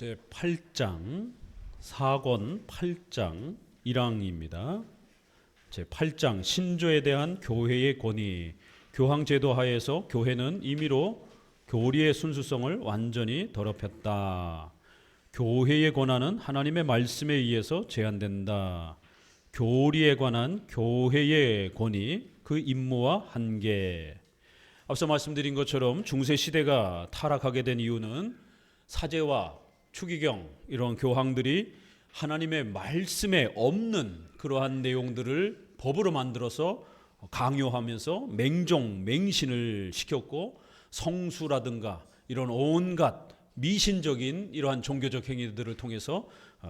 제 8장 사권 8장 1항입니다. 제 8장 신조에 대한 교회의 권위. 교황제도 하에서 교회는 임의로 교리의 순수성을 완전히 더럽혔다. 교회의 권한은 하나님의 말씀에 의해서 제한된다. 교리에 관한 교회의 권위, 그 임무와 한계. 앞서 말씀드린 것처럼 중세 시대가 타락하게 된 이유는 사제와 추기경 이런 교황들이 하나님의 말씀에 없는 그러한 내용들을 법으로 만들어서 강요하면서 맹종, 맹신을 시켰고 성수라든가 이런 온갖 미신적인 이러한 종교적 행위들을 통해서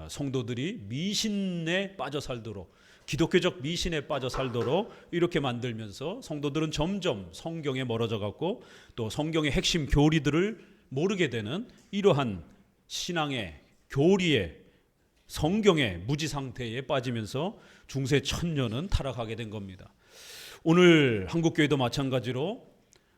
성도들이 미신에 빠져 살도록, 기독교적 미신에 빠져 살도록 이렇게 만들면서 성도들은 점점 성경에 멀어져 갔고 또 성경의 핵심 교리들을 모르게 되는 이러한 신앙의 교리의 성경의 무지 상태에 빠지면서 중세 천년은 타락하게 된 겁니다. 오늘 한국교회도 마찬가지로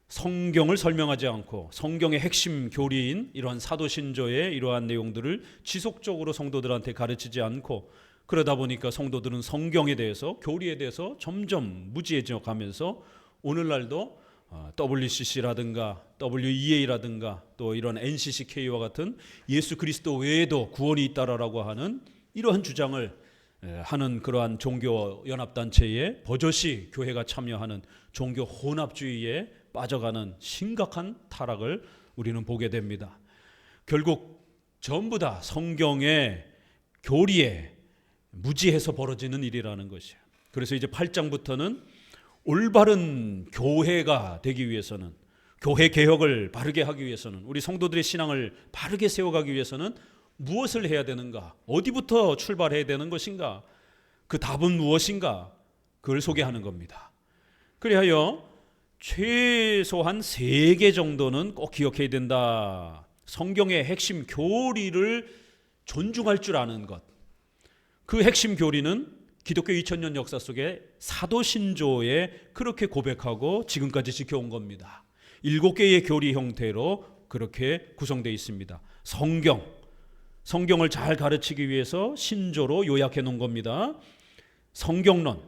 성경을 설명하지 않고 성경의 핵심 교리인 이러한 사도신조의 이러한 내용들을 지속적으로 성도들한테 가르치지 않고, 그러다 보니까 성도들은 성경에 대해서, 교리에 대해서 점점 무지해져 가면서 오늘날도 WCC라든가 WEA라든가 또 이런 NCCK와 같은 예수 그리스도 외에도 구원이 있다라고 하는 이러한 주장을 하는 그러한 종교 연합단체에 버젓이 교회가 참여하는 종교 혼합주의에 빠져가는 심각한 타락을 우리는 보게 됩니다. 결국 전부 다 성경의 교리에 무지해서 벌어지는 일이라는 것이에요. 그래서 이제 8장부터는 올바른 교회가 되기 위해서는, 교회 개혁을 바르게 하기 위해서는, 우리 성도들의 신앙을 바르게 세워가기 위해서는 무엇을 해야 되는가, 어디부터 출발해야 되는 것인가, 그 답은 무엇인가, 그걸 소개하는 겁니다. 그리하여 최소한 3개 정도는 꼭 기억해야 된다. 성경의 핵심 교리를 존중할 줄 아는 것. 그 핵심 교리는 기독교 2000년 역사 속에 사도신조에 그렇게 고백하고 지금까지 지켜온 겁니다. 7개의 교리 형태로 그렇게 구성되어 있습니다. 성경을 잘 가르치기 위해서 신조로 요약해 놓은 겁니다. 성경론,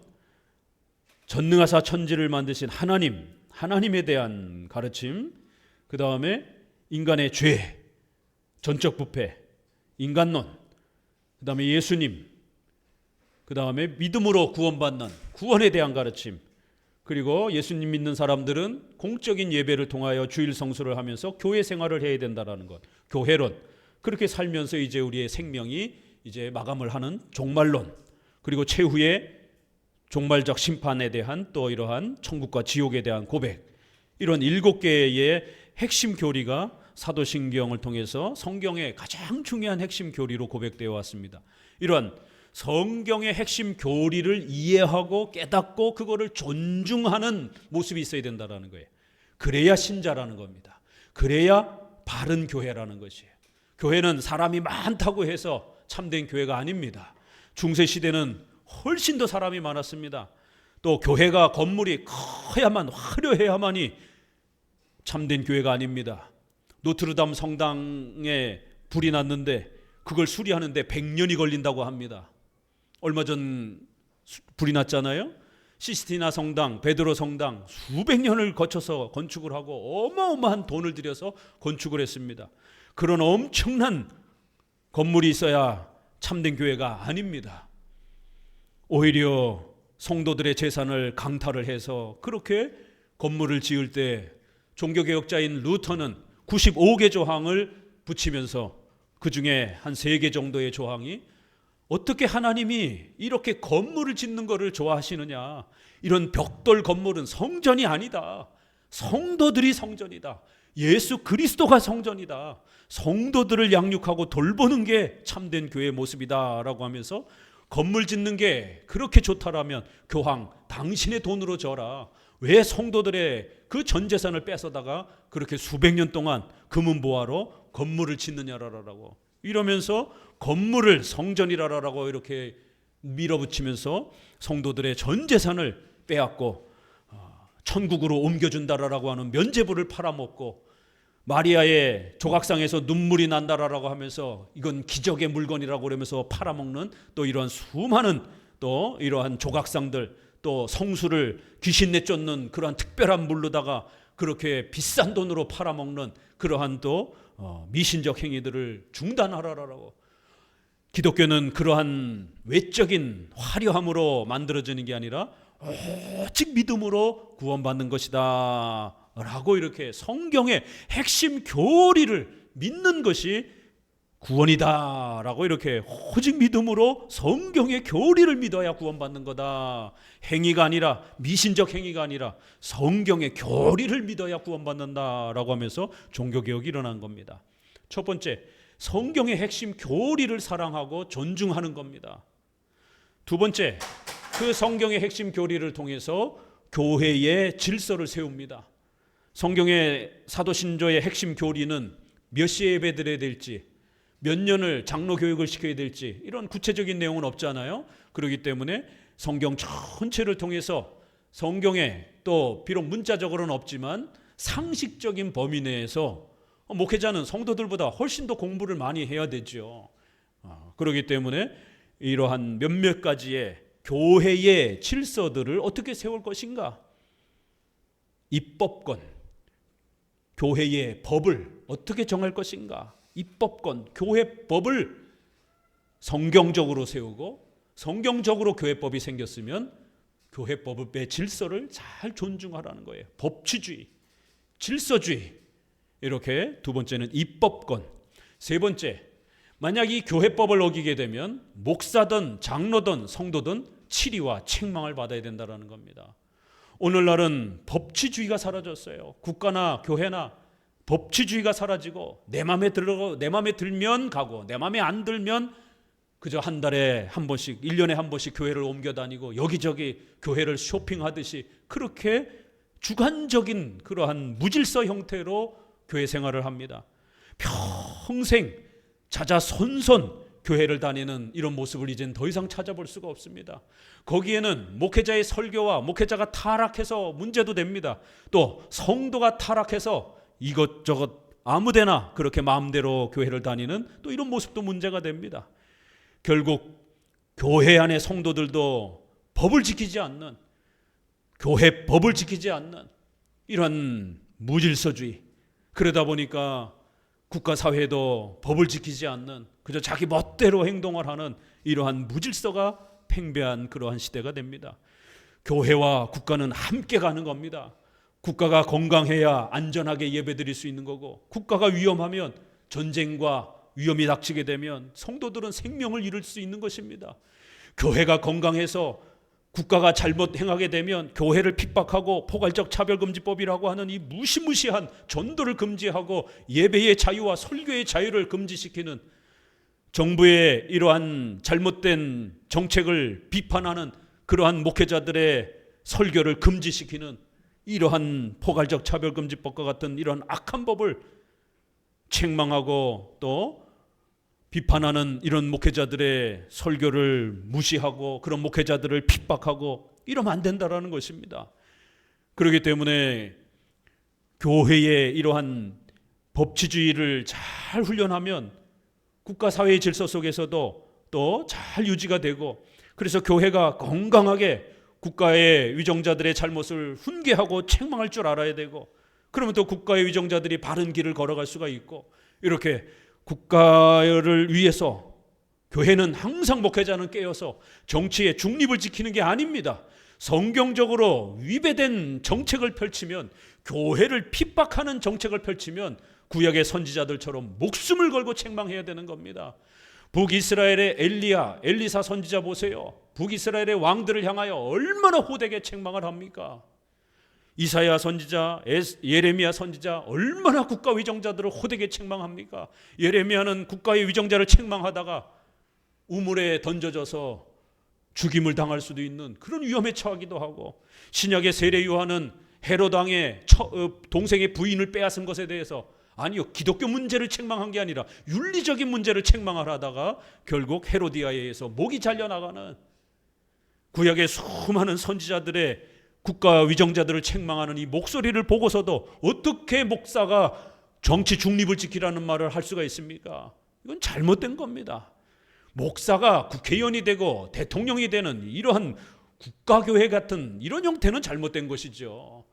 전능하사 천지를 만드신 하나님에 대한 가르침, 그 다음에 인간의 죄, 전적 부패, 인간론, 그 다음에 예수님, 그 다음에 믿음으로 구원받는 구원에 대한 가르침, 그리고 예수님 믿는 사람들은 공적인 예배를 통하여 주일 성수를 하면서 교회 생활을 해야 된다는 것, 교회론. 그렇게 살면서 이제 우리의 생명이 이제 마감을 하는 종말론, 그리고 최후의 종말적 심판에 대한 또 이러한 천국과 지옥에 대한 고백, 이런 7개의 핵심 교리가 사도신경을 통해서 성경의 가장 중요한 핵심 교리로 고백되어 왔습니다. 이러한 성경의 핵심 교리를 이해하고 깨닫고 그거를 존중하는 모습이 있어야 된다는 거예요. 그래야 신자라는 겁니다. 그래야 바른 교회라는 것이에요. 교회는 사람이 많다고 해서 참된 교회가 아닙니다. 중세 시대는 훨씬 더 사람이 많았습니다. 또 교회가 건물이 커야만, 화려해야만이 참된 교회가 아닙니다. 노트르담 성당에 불이 났는데 그걸 수리하는데 100년이 걸린다고 합니다. 얼마 전 불이 났잖아요. 시스티나 성당, 베드로 성당 수백 년을 거쳐서 건축을 하고 어마어마한 돈을 들여서 건축을 했습니다. 그런 엄청난 건물이 있어야 참된 교회가 아닙니다. 오히려 성도들의 재산을 강탈을 해서 그렇게 건물을 지을 때 종교개혁자인 루터는 95개 조항을 붙이면서 그 중에 한 3개 정도의 조항이, 어떻게 하나님이 이렇게 건물을 짓는 것을 좋아하시느냐, 이런 벽돌 건물은 성전이 아니다, 성도들이 성전이다, 예수 그리스도가 성전이다, 성도들을 양육하고 돌보는 게 참된 교회의 모습이다 라고 하면서, 건물 짓는 게 그렇게 좋다라면 교황 당신의 돈으로 져라, 왜 성도들의 그 전 재산을 뺏어다가 그렇게 수백 년 동안 금은보화로 건물을 짓느냐라고 이러면서 건물을 성전이라라고 이렇게 밀어붙이면서 성도들의 전 재산을 빼앗고 천국으로 옮겨준다라고 하는 면죄부를 팔아먹고 마리아의 조각상에서 눈물이 난다라고 하면서 이건 기적의 물건이라고 그러면서 팔아먹는 또 이러한 수많은 또 이러한 조각상들, 또 성수를 귀신 내쫓는 그러한 특별한 물로다가 그렇게 비싼 돈으로 팔아먹는 그러한 또 미신적 행위들을 중단하라라고. 기독교는 그러한 외적인 화려함으로 만들어지는 게 아니라 오직 믿음으로 구원받는 것이다 라고 이렇게 성경의 핵심 교리를 믿는 것이 구원이다 라고 이렇게 오직 믿음으로 성경의 교리를 믿어야 구원받는 거다. 행위가 아니라, 미신적 행위가 아니라 성경의 교리를 믿어야 구원받는다 라고 하면서 종교개혁이 일어난 겁니다. 첫 번째, 성경의 핵심 교리를 사랑하고 존중하는 겁니다. 두 번째, 그 성경의 핵심 교리를 통해서 교회의 질서를 세웁니다. 성경의 사도신조의 핵심 교리는 몇 시에 예배드려야 될지, 몇 년을 장로 교육을 시켜야 될지 이런 구체적인 내용은 없잖아요. 그렇기 때문에 성경 전체를 통해서 성경에 또 비록 문자적으로는 없지만 상식적인 범위 내에서 목회자는 성도들보다 훨씬 더 공부를 많이 해야 되죠. 그렇기 때문에 이러한 몇몇 가지의 교회의 질서들을 어떻게 세울 것인가, 입법권, 교회의 법을 어떻게 정할 것인가, 입법권, 교회법을 성경적으로 세우고 성경적으로 교회법이 생겼으면 교회법의 질서를 잘 존중하라는 거예요. 법치주의, 질서주의. 이렇게 두 번째는 입법권. 세 번째, 만약 이 교회법을 어기게 되면 목사든 장로든 성도든 치리와 책망을 받아야 된다는 겁니다. 오늘날은 법치주의가 사라졌어요. 국가나 교회나 법치주의가 사라지고 내 마음에 들면 가고 내 마음에 안 들면 그저 한 달에 한 번씩, 1년에 한 번씩 교회를 옮겨 다니고 여기저기 교회를 쇼핑하듯이 그렇게 주관적인 그러한 무질서 형태로 교회 생활을 합니다. 평생 자자손손 교회를 다니는 이런 모습을 이젠 더 이상 찾아볼 수가 없습니다. 거기에는 목회자의 설교와 목회자가 타락해서 문제도 됩니다. 또 성도가 타락해서 이것저것 아무데나 그렇게 마음대로 교회를 다니는 또 이런 모습도 문제가 됩니다. 결국 교회 안의 성도들도 법을 지키지 않는, 교회 법을 지키지 않는 이런 무질서주의, 그러다 보니까 국가사회도 법을 지키지 않는 그저 자기 멋대로 행동을 하는 이러한 무질서가 팽배한 그러한 시대가 됩니다. 교회와 국가는 함께 가는 겁니다. 국가가 건강해야 안전하게 예배드릴 수 있는 거고, 국가가 위험하면 전쟁과 위험이 닥치게 되면 성도들은 생명을 잃을 수 있는 것입니다. 교회가 건강해서 국가가 잘못 행하게 되면 교회를 핍박하고 포괄적 차별금지법이라고 하는 이 무시무시한 전도를 금지하고 예배의 자유와 설교의 자유를 금지시키는 정부의 이러한 잘못된 정책을 비판하는 그러한 목회자들의 설교를 금지시키는 이러한 포괄적 차별금지법과 같은 이러한 악한 법을 책망하고 또 비판하는 이런 목회자들의 설교를 무시하고 그런 목회자들을 핍박하고 이러면 안 된다라는 것입니다. 그렇기 때문에 교회의 이러한 법치주의를 잘 훈련하면 국가사회의 질서 속에서도 또 잘 유지가 되고, 그래서 교회가 건강하게 국가의 위정자들의 잘못을 훈계하고 책망할 줄 알아야 되고, 그러면 또 국가의 위정자들이 바른 길을 걸어갈 수가 있고, 이렇게 국가를 위해서 교회는 항상 목회자는 깨어서 정치의 중립을 지키는 게 아닙니다. 성경적으로 위배된 정책을 펼치면, 교회를 핍박하는 정책을 펼치면 구약의 선지자들처럼 목숨을 걸고 책망해야 되는 겁니다. 북이스라엘의 엘리사 선지자 보세요. 북이스라엘의 왕들을 향하여 얼마나 호되게 책망을 합니까? 이사야 선지자, 예레미야 선지자 얼마나 국가 위정자들을 호되게 책망합니까? 예레미야는 국가의 위정자를 책망하다가 우물에 던져져서 죽임을 당할 수도 있는 그런 위험에 처하기도 하고, 신약의 세례 요한은 헤롯 왕의 동생의 부인을 빼앗은 것에 대해서 아니요, 기독교 문제를 책망한 게 아니라 윤리적인 문제를 책망을 하다가 결국 헤로디아에 의해서 목이 잘려나가는, 구약의 수많은 선지자들의 국가 위정자들을 책망하는 이 목소리를 보고서도 어떻게 목사가 정치 중립을 지키라는 말을 할 수가 있습니까? 이건 잘못된 겁니다. 목사가 국회의원이 되고 대통령이 되는 이러한 국가교회 같은 이런 형태는 잘못된 것이죠.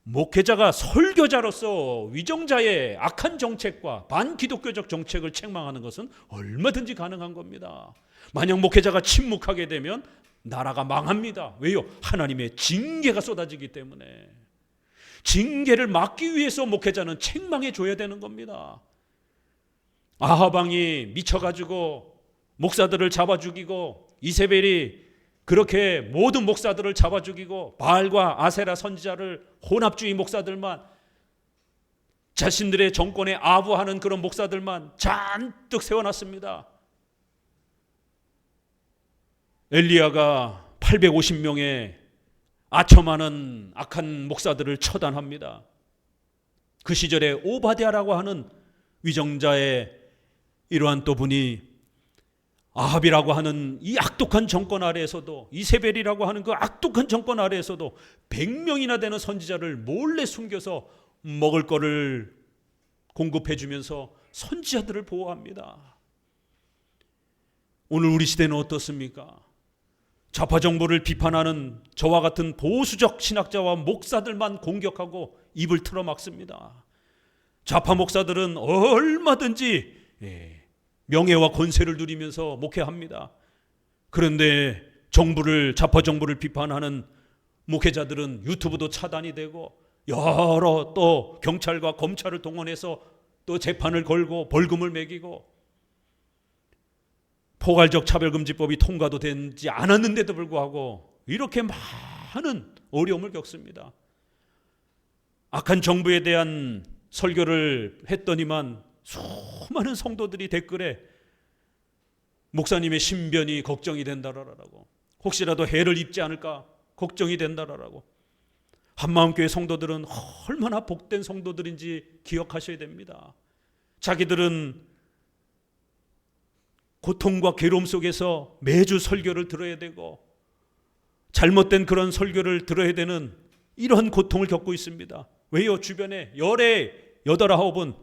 목회자가 설교자로서 위정자의 악한 정책과 반기독교적 정책을 책망하는 것은 얼마든지 가능한 겁니다. 만약 목회자가 침묵하게 되면 나라가 망합니다. 왜요? 하나님의 징계가 쏟아지기 때문에. 징계를 막기 위해서 목회자는 책망해 줘야 되는 겁니다. 아합 왕이 미쳐가지고 목사들을 잡아 죽이고, 이세벨이 그렇게 모든 목사들을 잡아 죽이고, 바알과 아세라 선지자를, 혼합주의 목사들만, 자신들의 정권에 아부하는 그런 목사들만 잔뜩 세워놨습니다. 엘리야가 850명의 아첨하는 악한 목사들을 처단합니다. 그 시절에 오바댜라고 하는 위정자의 이러한 또 분이 아합이라고 하는 이 악독한 정권 아래에서도, 이세벨이라고 하는 그 악독한 정권 아래에서도 100명이나 되는 선지자를 몰래 숨겨서 먹을 거를 공급해 주면서 선지자들을 보호합니다. 오늘 우리 시대는 어떻습니까? 좌파 정부를 비판하는 저와 같은 보수적 신학자와 목사들만 공격하고 입을 틀어막습니다. 좌파 목사들은 얼마든지 명예와 권세를 누리면서 목회합니다. 그런데 좌파 정부를 비판하는 목회자들은 유튜브도 차단이 되고, 여러 또 경찰과 검찰을 동원해서 또 재판을 걸고 벌금을 매기고, 포괄적 차별금지법이 통과도 되지 않았는데도 불구하고 이렇게 많은 어려움을 겪습니다. 악한 정부에 대한 설교를 했더니만 수많은 성도들이 댓글에 목사님의 신변이 걱정이 된다라고, 혹시라도 해를 입지 않을까 걱정이 된다라고. 한마음교회 성도들은 얼마나 복된 성도들인지 기억하셔야 됩니다. 자기들은 고통과 괴로움 속에서 매주 설교를 들어야 되고, 잘못된 그런 설교를 들어야 되는 이런 고통을 겪고 있습니다. 왜요? 주변에 열에 8, 9은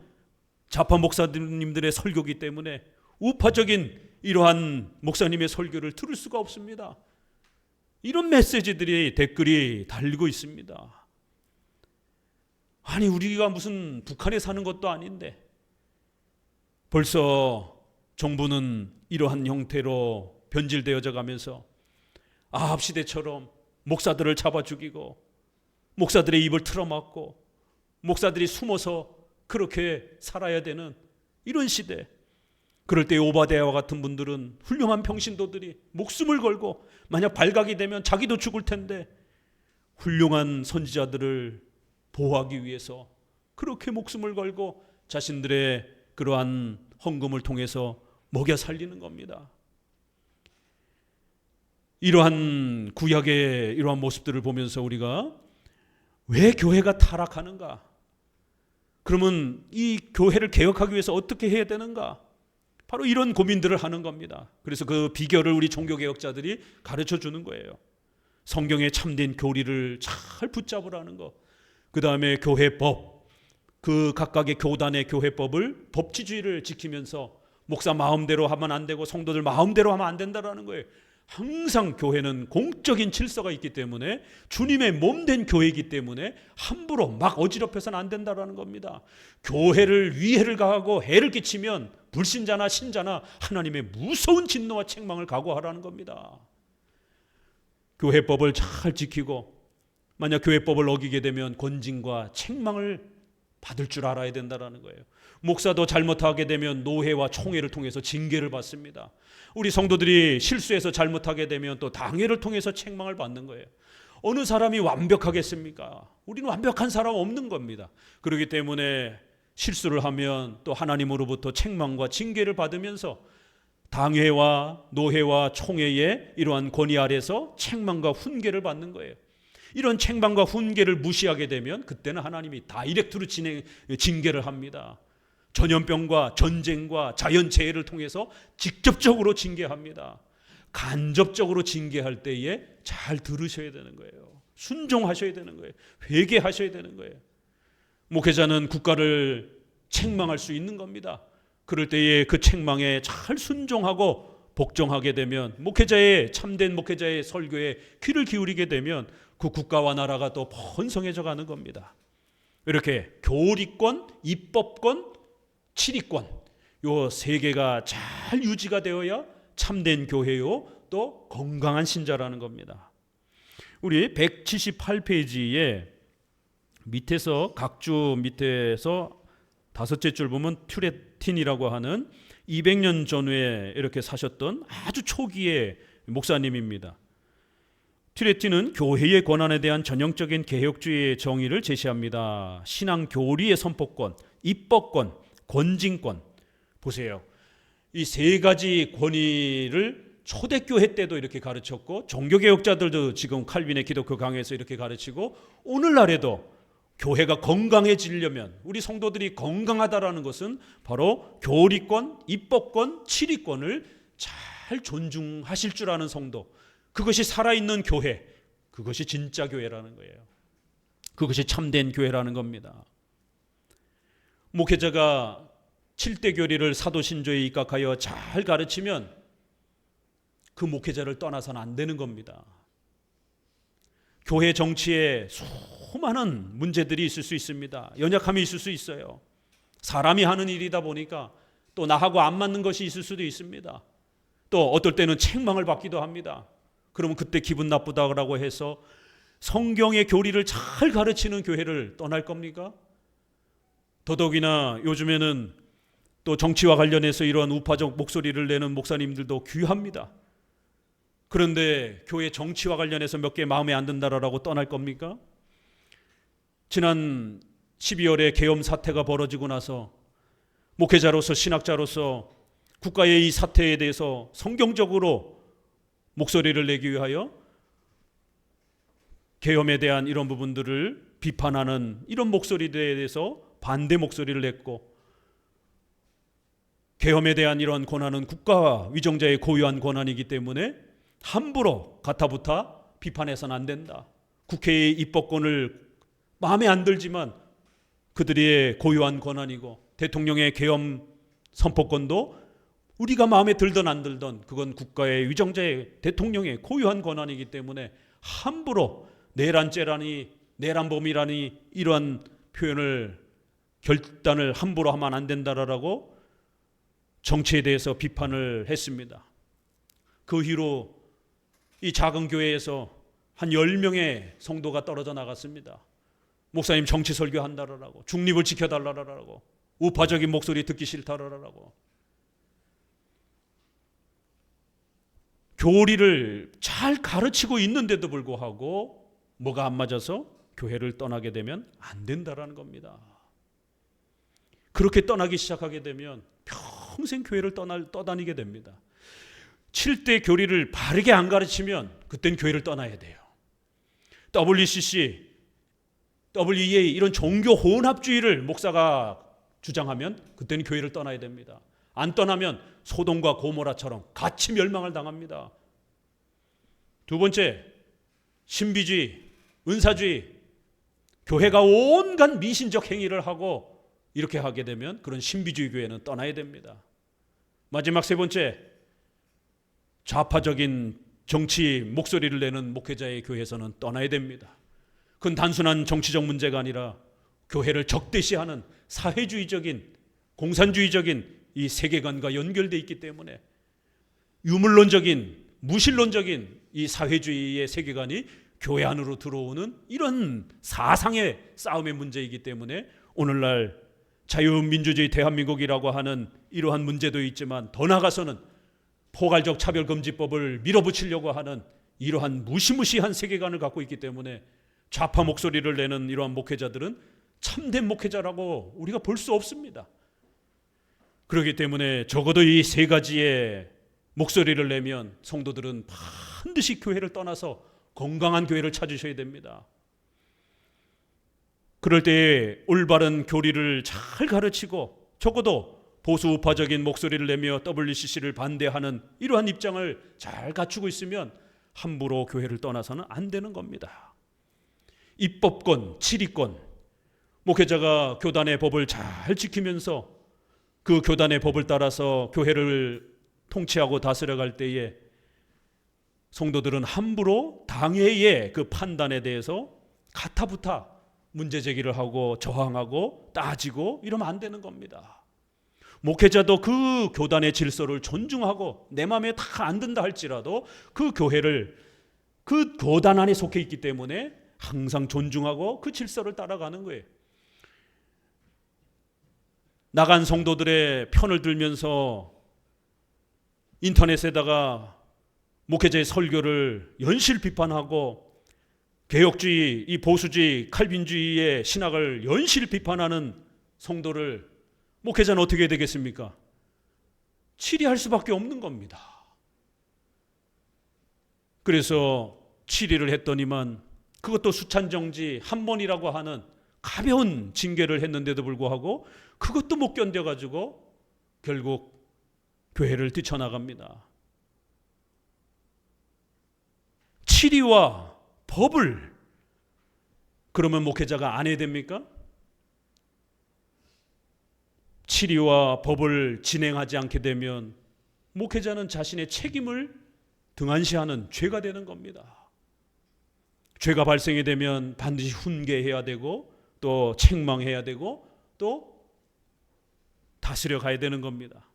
좌파 목사님들의 설교이기 때문에 우파적인 이러한 목사님의 설교를 들을 수가 없습니다. 이런 메시지들이 댓글이 달리고 있습니다. 아니, 우리가 무슨 북한에 사는 것도 아닌데 벌써 정부는 이러한 형태로 변질되어져 가면서 아합 시대처럼 목사들을 잡아 죽이고, 목사들의 입을 틀어막고, 목사들이 숨어서 그렇게 살아야 되는 이런 시대. 그럴 때 오바댜와 같은 분들은, 훌륭한 평신도들이 목숨을 걸고, 만약 발각이 되면 자기도 죽을 텐데 훌륭한 선지자들을 보호하기 위해서 그렇게 목숨을 걸고 자신들의 그러한 헌금을 통해서 먹여 살리는 겁니다. 이러한 구약의 이러한 모습들을 보면서 우리가 왜 교회가 타락하는가? 그러면 이 교회를 개혁하기 위해서 어떻게 해야 되는가? 바로 이런 고민들을 하는 겁니다. 그래서 그 비결을 우리 종교개혁자들이 가르쳐 주는 거예요. 성경의 참된 교리를 잘 붙잡으라는 것. 그 다음에 교회법, 그 각각의 교단의 교회법을, 법치주의를 지키면서 목사 마음대로 하면 안 되고 성도들 마음대로 하면 안 된다라는 거예요. 항상 교회는 공적인 질서가 있기 때문에, 주님의 몸된 교회이기 때문에 함부로 막 어지럽혀서는 안 된다라는 겁니다. 교회를 위해를 가하고 해를 끼치면 불신자나 신자나 하나님의 무서운 진노와 책망을 각오하라는 겁니다. 교회법을 잘 지키고, 만약 교회법을 어기게 되면 권징과 책망을 받을 줄 알아야 된다는 거예요. 목사도 잘못하게 되면 노회와 총회를 통해서 징계를 받습니다. 우리 성도들이 실수해서 잘못하게 되면 또 당회를 통해서 책망을 받는 거예요. 어느 사람이 완벽하겠습니까? 우리는 완벽한 사람 없는 겁니다. 그렇기 때문에 실수를 하면 또 하나님으로부터 책망과 징계를 받으면서 당회와 노회와 총회의 이러한 권위 아래서 책망과 훈계를 받는 거예요. 이런 책망과 훈계를 무시하게 되면 그때는 하나님이 다이렉트로 징계를 합니다. 전염병과 전쟁과 자연재해를 통해서 직접적으로 징계합니다. 간접적으로 징계할 때에 잘 들으셔야 되는 거예요. 순종하셔야 되는 거예요. 회개하셔야 되는 거예요. 목회자는 국가를 책망할 수 있는 겁니다. 그럴 때에 그 책망에 잘 순종하고 복종하게 되면, 참된 목회자의 설교에 귀를 기울이게 되면 그 국가와 나라가 또 번성해져 가는 겁니다. 이렇게 교리권, 입법권, 치리권, 요 세 개가 잘 유지가 되어야 참된 교회요 또 건강한 신자라는 겁니다. 우리 178페이지에 밑에서 각주 밑에서 다섯째 줄 보면 튜레틴이라고 하는 200년 전후에 이렇게 사셨던 아주 초기의 목사님입니다. 튜레틴은 교회의 권한에 대한 전형적인 개혁주의의 정의를 제시합니다. 신앙 교리의 선포권, 입법권, 권징권. 보세요. 이 세 가지 권위를 초대교회 때도 이렇게 가르쳤고, 종교개혁자들도 지금 칼빈의 기독교 강해에서 이렇게 가르치고, 오늘날에도 교회가 건강해지려면, 우리 성도들이 건강하다라는 것은 바로 교리권, 입법권, 치리권을 잘 존중하실 줄 아는 성도, 그것이 살아있는 교회, 그것이 진짜 교회라는 거예요. 그것이 참된 교회라는 겁니다. 목회자가 7대 교리를 사도신조에 입각하여 잘 가르치면 그 목회자를 떠나서는 안 되는 겁니다. 교회 정치에 수많은 문제들이 있을 수 있습니다. 연약함이 있을 수 있어요. 사람이 하는 일이다 보니까 또 나하고 안 맞는 것이 있을 수도 있습니다. 또 어떨 때는 책망을 받기도 합니다. 그러면 그때 기분 나쁘다고 해서 성경의 교리를 잘 가르치는 교회를 떠날 겁니까? 더더욱이나 요즘에는 또 정치와 관련해서 이러한 우파적 목소리를 내는 목사님들도 귀합니다. 그런데 교회 정치와 관련해서 몇 개 마음에 안 든다라고 떠날 겁니까? 지난 12월에 계엄 사태가 벌어지고 나서 목회자로서, 신학자로서 국가의 이 사태에 대해서 성경적으로 목소리를 내기 위하여 계엄에 대한 이런 부분들을 비판하는 이런 목소리들에 대해서 반대 목소리를 냈고, 계엄에 대한 이런 권한은 국가 위정자의 고유한 권한이기 때문에 함부로 가타부타 비판해서는 안 된다. 국회의 입법권을 마음에 안 들지만 그들의 고유한 권한이고, 대통령의 계엄 선포권도 우리가 마음에 들든 안 들든 그건 국가의 위정자의 대통령의 고유한 권한이기 때문에 함부로 내란죄라니, 내란범이라니 이러한 표현을, 결단을 함부로 하면 안 된다라고 정치에 대해서 비판을 했습니다. 그 이후로 이 작은 교회에서 한 10명의 성도가 떨어져 나갔습니다. 목사님 정치 설교한다라고, 중립을 지켜달라라고, 우파적인 목소리 듣기 싫다라고. 교리를 잘 가르치고 있는데도 불구하고 뭐가 안 맞아서 교회를 떠나게 되면 안 된다라는 겁니다. 그렇게 떠나기 시작하게 되면 평생 교회를 떠다니게 됩니다. 7대 교리를 바르게 안 가르치면 그땐 교회를 떠나야 돼요. WCC, WEA 이런 종교 혼합주의를 목사가 주장하면 그때는 교회를 떠나야 됩니다. 안 떠나면 소돔과 고모라처럼 같이 멸망을 당합니다. 두 번째, 신비주의, 은사주의, 교회가 온갖 미신적 행위를 하고 이렇게 하게 되면 그런 신비주의 교회는 떠나야 됩니다. 마지막 세 번째, 좌파적인 정치 목소리를 내는 목회자의 교회에서는 떠나야 됩니다. 그건 단순한 정치적 문제가 아니라 교회를 적대시하는 사회주의적인, 공산주의적인 이 세계관과 연결되어 있기 때문에 유물론적인, 무신론적인 이 사회주의의 세계관이 교회 안으로 들어오는 이런 사상의 싸움의 문제이기 때문에 오늘날 자유민주주의 대한민국이라고 하는 이러한 문제도 있지만, 더 나아가서는 포괄적 차별금지법을 밀어붙이려고 하는 이러한 무시무시한 세계관을 갖고 있기 때문에 좌파 목소리를 내는 이러한 목회자들은 참된 목회자라고 우리가 볼 수 없습니다. 그렇기 때문에 적어도 이 세 가지의 목소리를 내면 성도들은 반드시 교회를 떠나서 건강한 교회를 찾으셔야 됩니다. 그럴 때 올바른 교리를 잘 가르치고 적어도 보수 우파적인 목소리를 내며 WCC를 반대하는 이러한 입장을 잘 갖추고 있으면 함부로 교회를 떠나서는 안 되는 겁니다. 입법권, 치리권, 목회자가 교단의 법을 잘 지키면서 그 교단의 법을 따라서 교회를 통치하고 다스려갈 때에 성도들은 함부로 당회의 그 판단에 대해서 가타부타 문제 제기를 하고 저항하고 따지고 이러면 안 되는 겁니다. 목회자도 그 교단의 질서를 존중하고 내 마음에 다 안 든다 할지라도 그 교회를 그 교단 안에 속해 있기 때문에 항상 존중하고 그 질서를 따라가는 거예요. 나간 성도들의 편을 들면서 인터넷에다가 목회자의 설교를 연실 비판하고 개혁주의, 이 보수주의, 칼빈주의의 신학을 연실 비판하는 성도를 목회자는 어떻게 해야 되겠습니까? 치리할 수밖에 없는 겁니다. 그래서 치리를 했더니만 그것도 수찬정지 한 번이라고 하는 가벼운 징계를 했는데도 불구하고 그것도 못 견뎌가지고 결국 교회를 뛰쳐나갑니다. 치리와 법을 그러면 목회자가 안 해야 됩니까? 치리와 법을 진행하지 않게 되면 목회자는 자신의 책임을 등한시하는 죄가 되는 겁니다. 죄가 발생이 되면 반드시 훈계해야 되고 또 책망해야 되고 또 다스려 가야 되는 겁니다.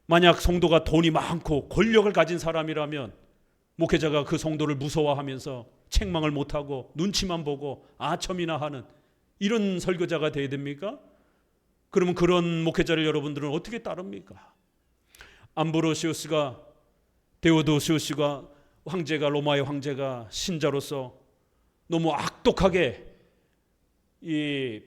만약 성도가 돈이 많고 권력을 가진 사람이라면 목회자가 그 성도를 무서워하면서 책망을 못하고 눈치만 보고 아첨이나 하는 이런 설교자가 돼야 됩니까? 그러면 그런 목회자를 여러분들은 어떻게 따릅니까? 암브로시우스가 데오도시우스가 황제가 로마의 황제가 신자로서 너무 악독하게 이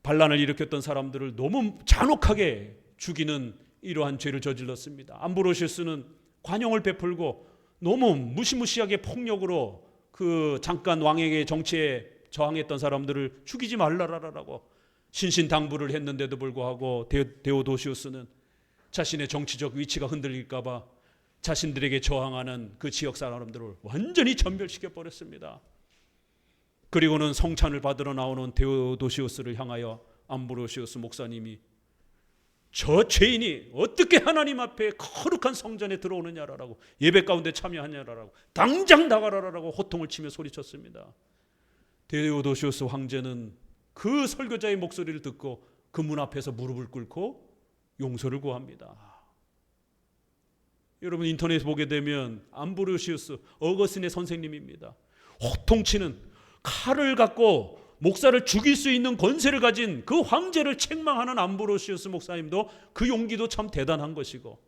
반란을 일으켰던 사람들을 너무 잔혹하게 죽이는 이러한 죄를 저질렀습니다. 암브로시우스는 관용을 베풀고 너무 무시무시하게 폭력으로 그 잠깐 왕에게 정치에 저항했던 사람들을 죽이지 말라라고 신신당부를 했는데도 불구하고 데오도시우스는 자신의 정치적 위치가 흔들릴까 봐 자신들에게 저항하는 그 지역 사람들을 완전히 전멸시켜 버렸습니다. 그리고는 성찬을 받으러 나오는 데오도시우스를 향하여 암브로시우스 목사님이 저 죄인이 어떻게 하나님 앞에 거룩한 성전에 들어오느냐라고 예배 가운데 참여하냐라고 당장 나가라라고 호통을 치며 소리쳤습니다. 데오도시우스 황제는 그 설교자의 목소리를 듣고 그 문 앞에서 무릎을 꿇고 용서를 구합니다. 여러분 인터넷에 보게 되면 암브로시우스 어거스틴의 선생님입니다. 호통치는 칼을 갖고 목사를 죽일 수 있는 권세를 가진 그 황제를 책망하는 암브로시우스 목사님도 그 용기도 참 대단한 것이고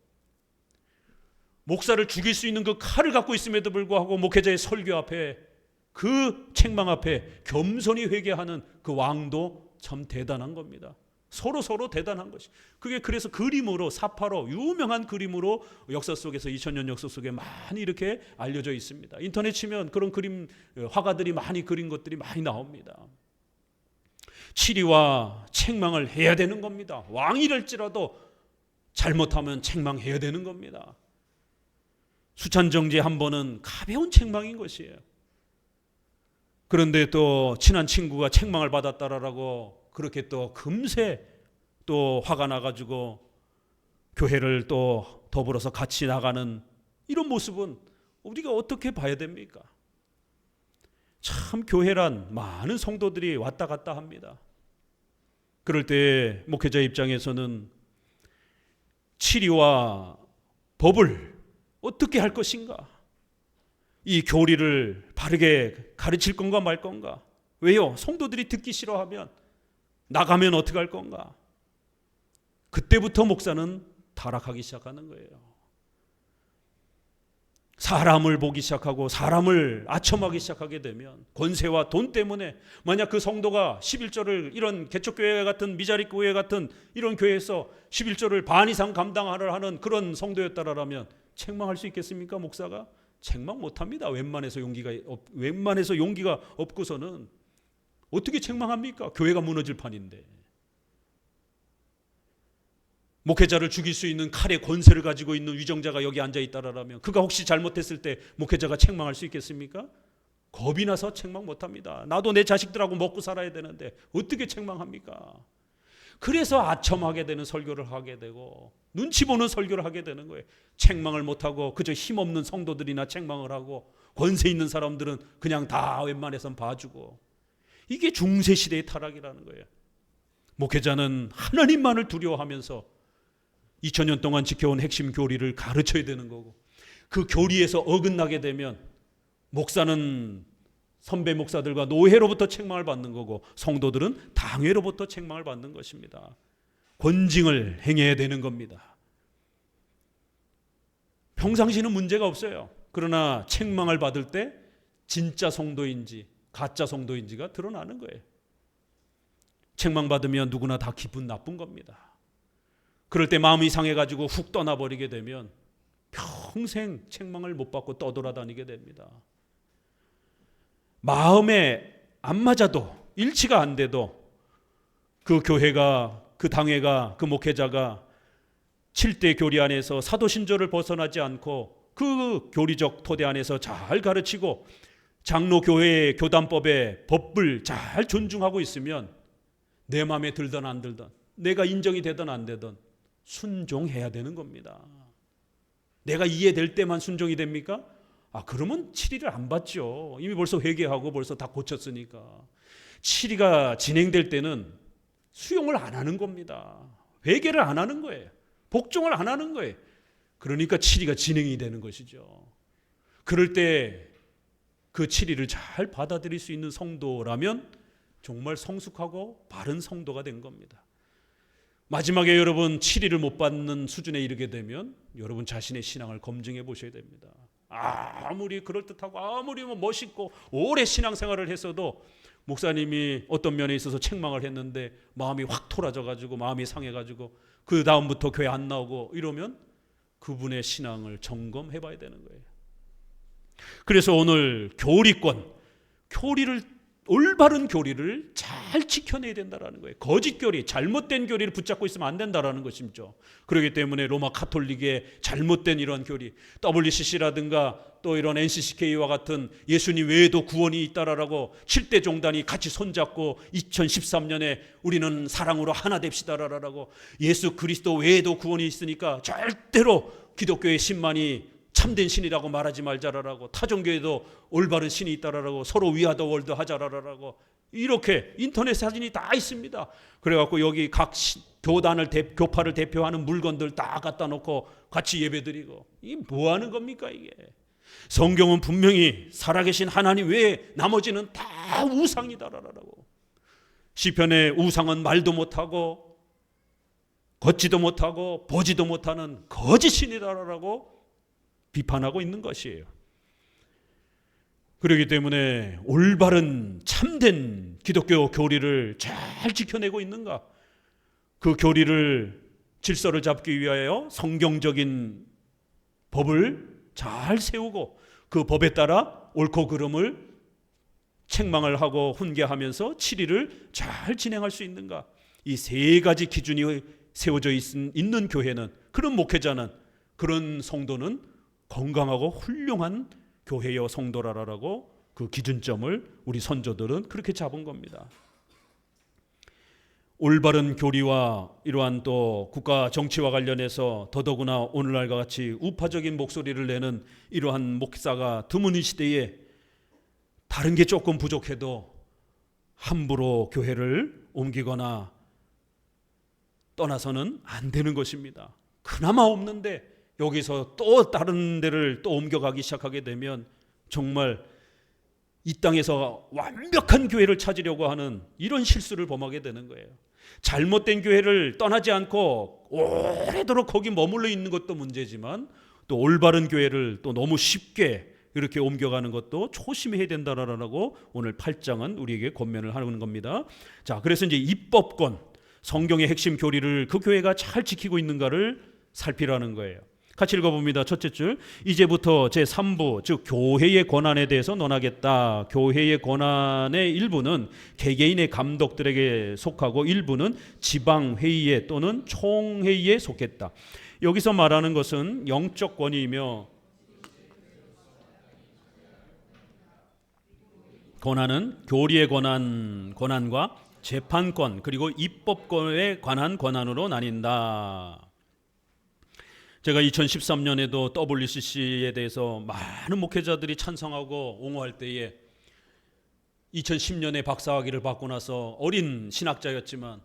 목사를 죽일 수 있는 그 칼을 갖고 있음에도 불구하고 목회자의 설교 앞에 그 책망 앞에 겸손히 회개하는 그 왕도 참 대단한 겁니다. 서로 대단한 것이. 그게 그래서 그림으로 사파로 유명한 그림으로 역사 속에서 2000년 역사 속에 많이 이렇게 알려져 있습니다. 인터넷 치면 그런 그림 화가들이 많이 그린 것들이 많이 나옵니다. 치리와 책망을 해야 되는 겁니다. 왕이랄지라도 잘못하면 책망해야 되는 겁니다. 수찬정지 한 번은 가벼운 책망인 것이에요. 그런데 또 친한 친구가 책망을 받았다라고 그렇게 또 금세 또 화가 나가지고 교회를 또 더불어서 같이 나가는 이런 모습은 우리가 어떻게 봐야 됩니까? 참 교회란 많은 성도들이 왔다 갔다 합니다. 그럴 때 목회자 입장에서는 치리와 법을 어떻게 할 것인가? 이 교리를 바르게 가르칠 건가 말 건가? 왜요? 성도들이 듣기 싫어하면 나가면 어떻게 할 건가? 그때부터 목사는 타락하기 시작하는 거예요. 사람을 보기 시작하고 사람을 아첨하기 시작하게 되면 권세와 돈 때문에 만약 그 성도가 11조를 이런 개척교회 같은 미자립 교회 같은 이런 교회에서 11조를 반 이상 감당하려 하는 그런 성도였다라면 책망할 수 있겠습니까? 목사가? 책망 못합니다. 웬만해서 용기가 없고서는 어떻게 책망합니까? 교회가 무너질 판인데. 목회자를 죽일 수 있는 칼의 권세를 가지고 있는 위정자가 여기 앉아 있다라면 그가 혹시 잘못했을 때 목회자가 책망할 수 있겠습니까? 겁이 나서 책망 못합니다. 나도 내 자식들하고 먹고 살아야 되는데 어떻게 책망합니까? 그래서 아첨하게 되는 설교를 하게 되고 눈치 보는 설교를 하게 되는 거예요. 책망을 못하고 그저 힘없는 성도들이나 책망을 하고 권세 있는 사람들은 그냥 다 웬만해선 봐주고, 이게 중세시대의 타락이라는 거예요. 목회자는 하나님만을 두려워하면서 2000년 동안 지켜온 핵심 교리를 가르쳐야 되는 거고, 그 교리에서 어긋나게 되면 목사는 선배 목사들과 노회로부터 책망을 받는 거고 성도들은 당회로부터 책망을 받는 것입니다. 권징을 행해야 되는 겁니다. 평상시는 문제가 없어요. 그러나 책망을 받을 때 진짜 성도인지 가짜 성도인지가 드러나는 거예요. 책망받으면 누구나 다 기분 나쁜 겁니다. 그럴 때 마음이 상해가지고 훅 떠나버리게 되면 평생 책망을 못 받고 떠돌아다니게 됩니다. 마음에 안 맞아도, 일치가 안 돼도 그 교회가, 그 당회가, 그 목회자가 7대 교리 안에서 사도신조를 벗어나지 않고 그 교리적 토대 안에서 잘 가르치고 장로교회의 교단법의 법을 잘 존중하고 있으면 내 마음에 들든 안 들든, 내가 인정이 되든 안 되든 순종해야 되는 겁니다. 내가 이해될 때만 순종이 됩니까? 그러면 7일을 안 받죠. 이미 벌써 회개하고 벌써 다 고쳤으니까. 7일가 진행될 때는 수용을 안 하는 겁니다. 회개를 안 하는 거예요. 복종을 안 하는 거예요. 그러니까 7일가 진행이 되는 것이죠. 그럴 때 그 7일을 잘 받아들일 수 있는 성도라면 정말 성숙하고 바른 성도가 된 겁니다. 마지막에 여러분 7일을 못 받는 수준에 이르게 되면 여러분 자신의 신앙을 검증해 보셔야 됩니다. 아무리 그럴듯하고 아무리 멋있고 오래 신앙생활을 했어도 목사님이 어떤 면에 있어서 책망을 했는데 마음이 확 토라져가지고 마음이 상해가지고 그 다음부터 교회 안 나오고 이러면 그분의 신앙을 점검해 봐야 되는 거예요. 그래서 오늘 교리권, 올바른 교리를 잘 지켜내야 된다는 거예요. 거짓 교리, 잘못된 교리를 붙잡고 있으면 안 된다는 것이죠. 그렇기 때문에 로마 카톨릭의 잘못된 이런 교리, WCC라든가 또 이런 NCCK와 같은 예수님 외에도 구원이 있다라고 7대 종단이 같이 손잡고 2013년에 우리는 사랑으로 하나 됩시다라고, 예수 그리스도 외에도 구원이 있으니까 절대로 기독교의 신만이 참된 신이라고 말하지 말자라고, 타종교에도 올바른 신이 있다라고, 서로 위아더 월드 하자라고, 이렇게 인터넷 사진이 다 있습니다. 그래갖고 여기 각 교단을 교파를 대표하는 물건들 다 갖다 놓고 같이 예배드리고, 이게 뭐 하는 겁니까 이게? 성경은 분명히 살아계신 하나님 외에 나머지는 다 우상이다라고. 시편의 우상은 말도 못하고 걷지도 못하고 보지도 못하는 거짓신이다라고 비판하고 있는 것이에요. 그렇기 때문에 올바른 참된 기독교 교리를 잘 지켜내고 있는가? 그 교리를 질서를 잡기 위하여 성경적인 법을 잘 세우고 그 법에 따라 옳고 그름을 책망을 하고 훈계하면서 7일을 잘 진행할 수 있는가? 이 세 가지 기준이 세워져 있는 교회는, 그런 목회자는, 그런 성도는 건강하고 훌륭한 교회여 성도라라고 그 기준점을 우리 선조들은 그렇게 잡은 겁니다. 올바른 교리와 이러한 또 국가 정치와 관련해서 더더구나 오늘날과 같이 우파적인 목소리를 내는 이러한 목사가 드문 이 시대에 다른 게 조금 부족해도 함부로 교회를 옮기거나 떠나서는 안 되는 것입니다. 그나마 없는데 여기서 또 다른 데를 또 옮겨가기 시작하게 되면 정말 이 땅에서 완벽한 교회를 찾으려고 하는 이런 실수를 범하게 되는 거예요. 잘못된 교회를 떠나지 않고 오래도록 거기 머물러 있는 것도 문제지만 또 올바른 교회를 또 너무 쉽게 이렇게 옮겨가는 것도 조심해야 된다라고 오늘 8장은 우리에게 권면을 하는 겁니다. 자, 그래서 이제 입법권, 성경의 핵심 교리를 그 교회가 잘 지키고 있는가를 살피라는 거예요. 같이 읽어봅니다. 첫째 줄, 이제부터 제3부 즉 교회의 권한에 대해서 논하겠다. 교회의 권한의 일부는 개개인의 감독들에게 속하고 일부는 지방회의에 또는 총회의에 속했다. 여기서 말하는 것은 영적 권위이며 권한은 교리의 권한과 재판권 그리고 입법권에 관한 권한으로 나뉜다. 제가 2013년에도 WCC에 대해서 많은 목회자들이 찬성하고 옹호할 때에 2010년에 박사학위를 받고 나서 어린 신학자였지만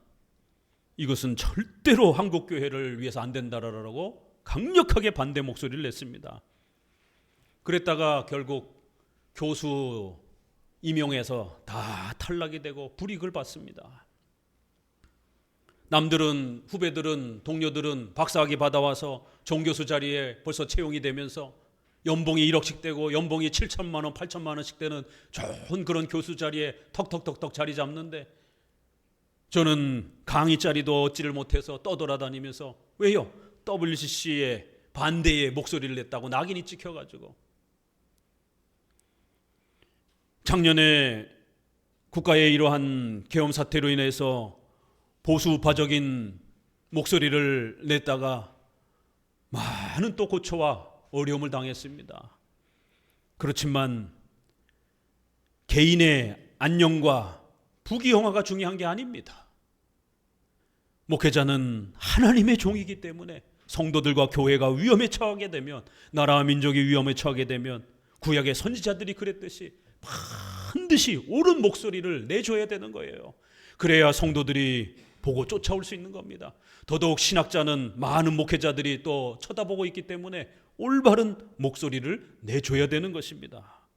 이것은 절대로 한국교회를 위해서 안 된다라고 강력하게 반대 목소리를 냈습니다. 그랬다가 결국 교수 임용해서 다 탈락이 되고 불이익을 받습니다. 남들은, 후배들은, 동료들은 박사학위 받아와서 종교수 자리에 벌써 채용이 되면서 연봉이 1억씩 되고 연봉이 7천만 원, 8천만 원씩 되는 좋은 그런 교수 자리에 턱턱턱턱 자리 잡는데 저는 강의 자리도 얻지를 못해서 떠돌아다니면서 왜요? WCC의 반대의 목소리를 냈다고 낙인이 찍혀가지고 작년에 국가의 이러한 계엄 사태로 인해서 보수파적인 목소리를 냈다가 많은 또 고초와 어려움을 당했습니다. 그렇지만 개인의 안녕과 부귀영화가 중요한 게 아닙니다. 목회자는 하나님의 종이기 때문에 성도들과 교회가 위험에 처하게 되면, 나라와 민족이 위험에 처하게 되면 구약의 선지자들이 그랬듯이 반드시 옳은 목소리를 내줘야 되는 거예요. 그래야 성도들이 보고 쫓아올 수 있는 겁니다. 더더욱 신학자는 많은 목회자들이 또 쳐다보고 있기 때문에 올바른 목소리를 내줘야 되는 것입니다.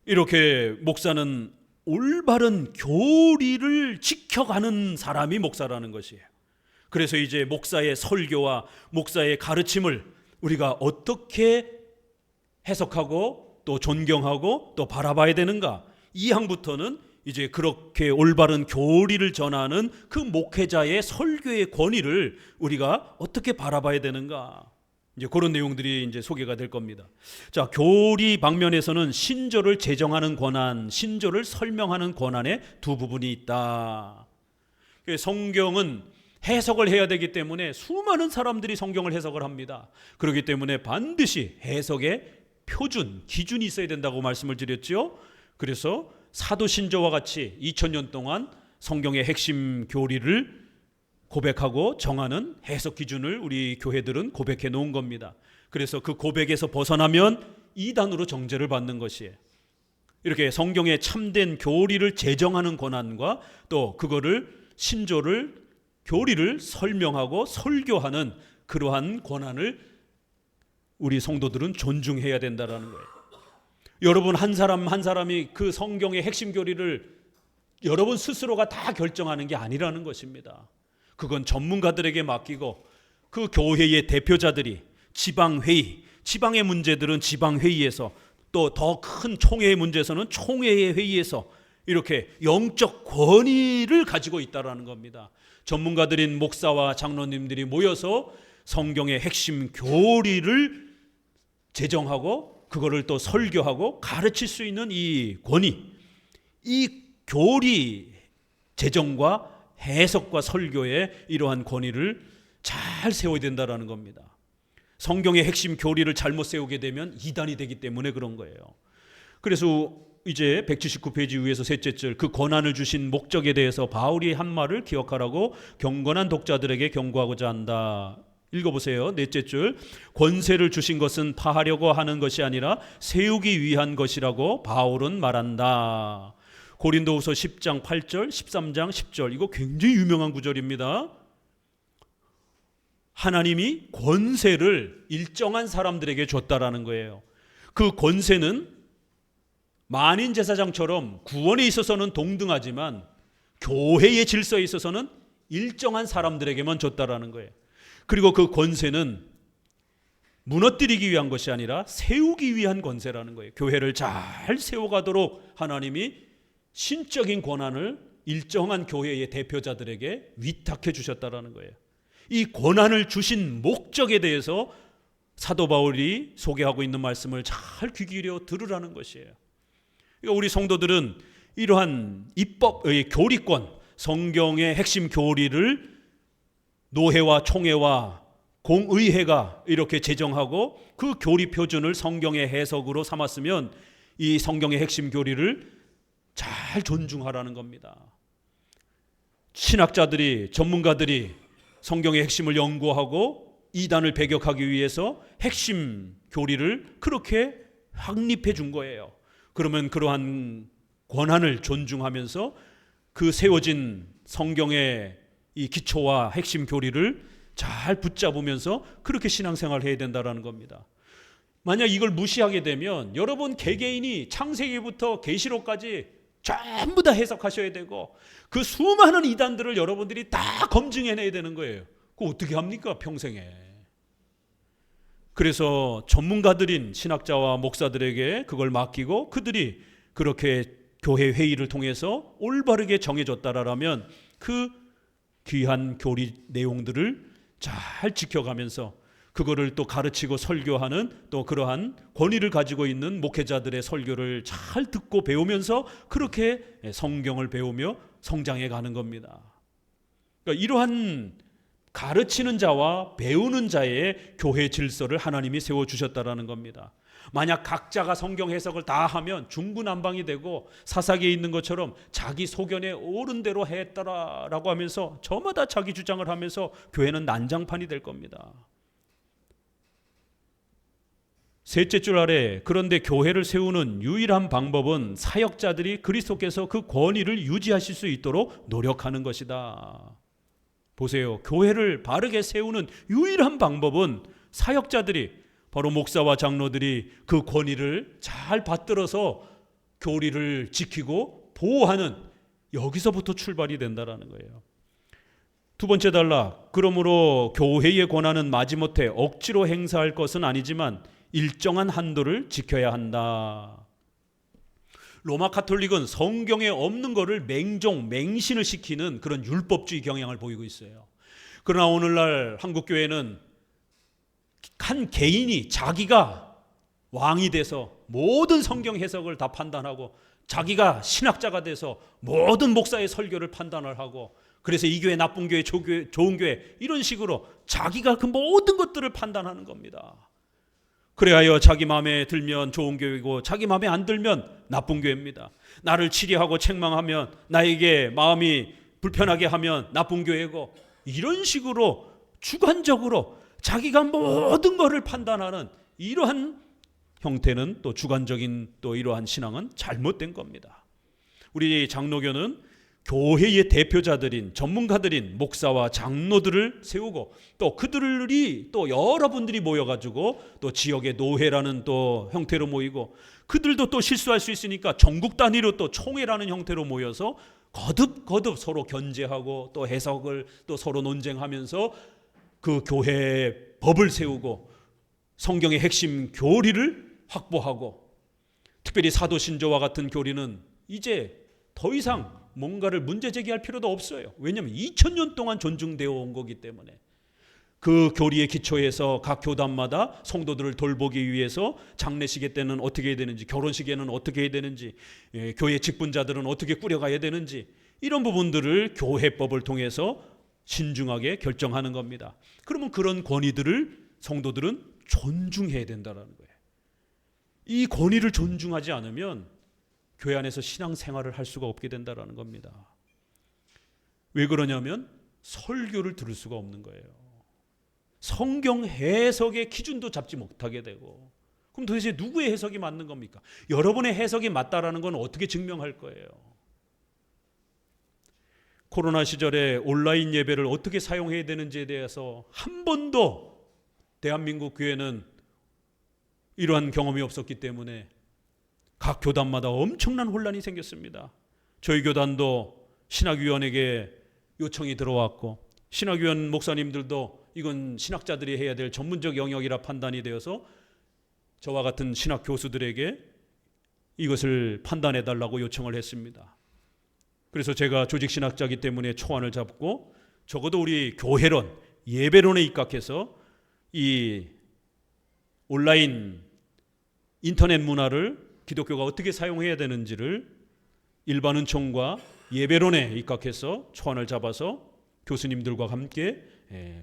이렇게 목사는 올바른 교리를 지켜가는 사람이 목사라는 것이에요. 그래서 이제 목사의 설교와 목사의 가르침을 우리가 어떻게 해석하고 또 존경하고 또 바라봐야 되는가, 이 항부터는 이제 그렇게 올바른 교리를 전하는 그 목회자의 설교의 권위를 우리가 어떻게 바라봐야 되는가, 이제 그런 내용들이 이제 소개가 될 겁니다. 자, 교리 방면에서는 신조를 제정하는 권한, 신조를 설명하는 권한의 두 부분이 있다. 성경은 해석을 해야 되기 때문에 수많은 사람들이 성경을 해석을 합니다. 그렇기 때문에 반드시 해석의 표준, 기준이 있어야 된다고 말씀을 드렸죠. 그래서 사도신조와 같이 2000년 동안 성경의 핵심 교리를 고백하고 정하는 해석 기준을 우리 교회들은 고백해 놓은 겁니다. 그래서 그 고백에서 벗어나면 이단으로 정죄를 받는 것이에요. 이렇게 성경의 참된 교리를 제정하는 권한과 또 그거를 신조를, 교리를 설명하고 설교하는 그러한 권한을 우리 성도들은 존중해야 된다는 거예요. 여러분 한 사람 한 사람이 그 성경의 핵심 교리를 여러분 스스로가 다 결정하는 게 아니라는 것입니다. 그건 전문가들에게 맡기고 그 교회의 대표자들이 지방회의, 지방의 문제들은 지방회의에서, 또 더 큰 총회의 문제에서는 총회의 회의에서 이렇게 영적 권위를 가지고 있다는 겁니다. 전문가들인 목사와 장로님들이 모여서 성경의 핵심 교리를 제정하고 그거를 또 설교하고 가르칠 수 있는 이 권위, 이 교리 제정과 해석과 설교의 이러한 권위를 잘 세워야 된다는 겁니다. 성경의 핵심 교리를 잘못 세우게 되면 이단이 되기 때문에 그런 거예요. 그래서 이제 179페이지 위에서 셋째 줄, 그 권한을 주신 목적에 대해서 바울이 한 말을 기억하라고 경건한 독자들에게 경고하고자 한다. 읽어보세요. 넷째 줄, 권세를 주신 것은 파하려고 하는 것이 아니라 세우기 위한 것이라고 바울은 말한다. 고린도후서 10장 8절, 13장 10절, 이거 굉장히 유명한 구절입니다. 하나님이 권세를 일정한 사람들에게 줬다라는 거예요. 그 권세는 만인제사장처럼 구원에 있어서는 동등하지만 교회의 질서에 있어서는 일정한 사람들에게만 줬다라는 거예요. 그리고 그 권세는 무너뜨리기 위한 것이 아니라 세우기 위한 권세라는 거예요. 교회를 잘 세워가도록 하나님이 신적인 권한을 일정한 교회의 대표자들에게 위탁해 주셨다라는 거예요. 이 권한을 주신 목적에 대해서 사도 바울이 소개하고 있는 말씀을 잘 귀 기울여 들으라는 것이에요. 그러니까 우리 성도들은 이러한 입법의 교리권, 성경의 핵심 교리를 노회와 총회와 공의회가 이렇게 제정하고 그 교리 표준을 성경의 해석으로 삼았으면 이 성경의 핵심 교리를 잘 존중하라는 겁니다. 신학자들이, 전문가들이 성경의 핵심을 연구하고 이단을 배격하기 위해서 핵심 교리를 그렇게 확립해 준 거예요. 그러면 그러한 권한을 존중하면서 그 세워진 성경의 이 기초와 핵심 교리를 잘 붙잡으면서 그렇게 신앙생활을 해야 된다는 겁니다. 만약 이걸 무시하게 되면 여러분 개개인이 창세기부터 계시록까지 전부 다 해석하셔야 되고 그 수많은 이단들을 여러분들이 다 검증해내야 되는 거예요. 그거 어떻게 합니까? 평생에. 그래서 전문가들인 신학자와 목사들에게 그걸 맡기고 그들이 그렇게 교회 회의를 통해서 올바르게 정해줬다라면 그 귀한 교리 내용들을 잘 지켜가면서 그거를 또 가르치고 설교하는 또 그러한 권위를 가지고 있는 목회자들의 설교를 잘 듣고 배우면서 그렇게 성경을 배우며 성장해 가는 겁니다. 그러니까 이러한 가르치는 자와 배우는 자의 교회 질서를 하나님이 세워주셨다라는 겁니다. 만약 각자가 성경 해석을 다 하면 중구난방이 되고 사사기에 있는 것처럼 자기 소견에 옳은 대로 했다라고 하면서 저마다 자기 주장을 하면서 교회는 난장판이 될 겁니다. 셋째 줄 아래, 그런데 교회를 세우는 유일한 방법은 사역자들이 그리스도께서 그 권위를 유지하실 수 있도록 노력하는 것이다. 보세요. 교회를 바르게 세우는 유일한 방법은 사역자들이, 바로 목사와 장로들이 그 권위를 잘 받들어서 교리를 지키고 보호하는, 여기서부터 출발이 된다는 거예요. 두 번째 단락, 그러므로 교회의 권한은 마지못해 억지로 행사할 것은 아니지만 일정한 한도를 지켜야 한다. 로마 카톨릭은 성경에 없는 것을 맹신을 시키는 그런 율법주의 경향을 보이고 있어요. 그러나 오늘날 한국교회는 한 개인이 자기가 왕이 돼서 모든 성경 해석을 다 판단하고 자기가 신학자가 돼서 모든 목사의 설교를 판단을 하고, 그래서 이 교회 나쁜 교회, 좋은 교회, 이런 식으로 자기가 그 모든 것들을 판단하는 겁니다. 그래야 자기 마음에 들면 좋은 교회고 자기 마음에 안 들면 나쁜 교회입니다. 나를 치리하고 책망하면, 나에게 마음이 불편하게 하면 나쁜 교회고, 이런 식으로 주관적으로 자기가 모든 것을 판단하는 이러한 형태는, 또 주관적인 또 이러한 신앙은 잘못된 겁니다. 우리 장로교는 교회의 대표자들인 전문가들인 목사와 장로들을 세우고, 또 그들이 또 여러분들이 모여가지고 또 지역의 노회라는 또 형태로 모이고, 그들도 또 실수할 수 있으니까 전국 단위로 또 총회라는 형태로 모여서 거듭 서로 견제하고 또 해석을 또 서로 논쟁하면서 그 교회의 법을 세우고 성경의 핵심 교리를 확보하고, 특별히 사도신조와 같은 교리는 이제 더 이상 뭔가를 문제 제기할 필요도 없어요. 왜냐하면 2000년 동안 존중되어 온 거기 때문에. 그 교리의 기초에서 각 교단마다 성도들을 돌보기 위해서 장례식에 때는 어떻게 해야 되는지, 결혼식에는 어떻게 해야 되는지, 교회 직분자들은 어떻게 꾸려가야 되는지, 이런 부분들을 교회법을 통해서 신중하게 결정하는 겁니다. 그러면 그런 권위들을 성도들은 존중해야 된다는 거예요. 이 권위를 존중하지 않으면 교회 안에서 신앙생활을 할 수가 없게 된다는 겁니다. 왜 그러냐면 설교를 들을 수가 없는 거예요. 성경 해석의 기준도 잡지 못하게 되고, 그럼 도대체 누구의 해석이 맞는 겁니까? 여러분의 해석이 맞다라는 건 어떻게 증명할 거예요? 코로나 시절에 온라인 예배를 어떻게 사용해야 되는지에 대해서 한 번도 대한민국 교회는 이러한 경험이 없었기 때문에 각 교단마다 엄청난 혼란이 생겼습니다. 저희 교단도 신학위원에게 요청이 들어왔고, 신학위원 목사님들도 이건 신학자들이 해야 될 전문적 영역이라 판단이 되어서 저와 같은 신학 교수들에게 이것을 판단해 달라고 요청을 했습니다. 그래서 제가 조직신학자이기 때문에 초안을 잡고 적어도 우리 교회론, 예배론에 입각해서 이 온라인 인터넷 문화를 기독교가 어떻게 사용해야 되는지를 일반은총과 예배론에 입각해서 초안을 잡아서 교수님들과 함께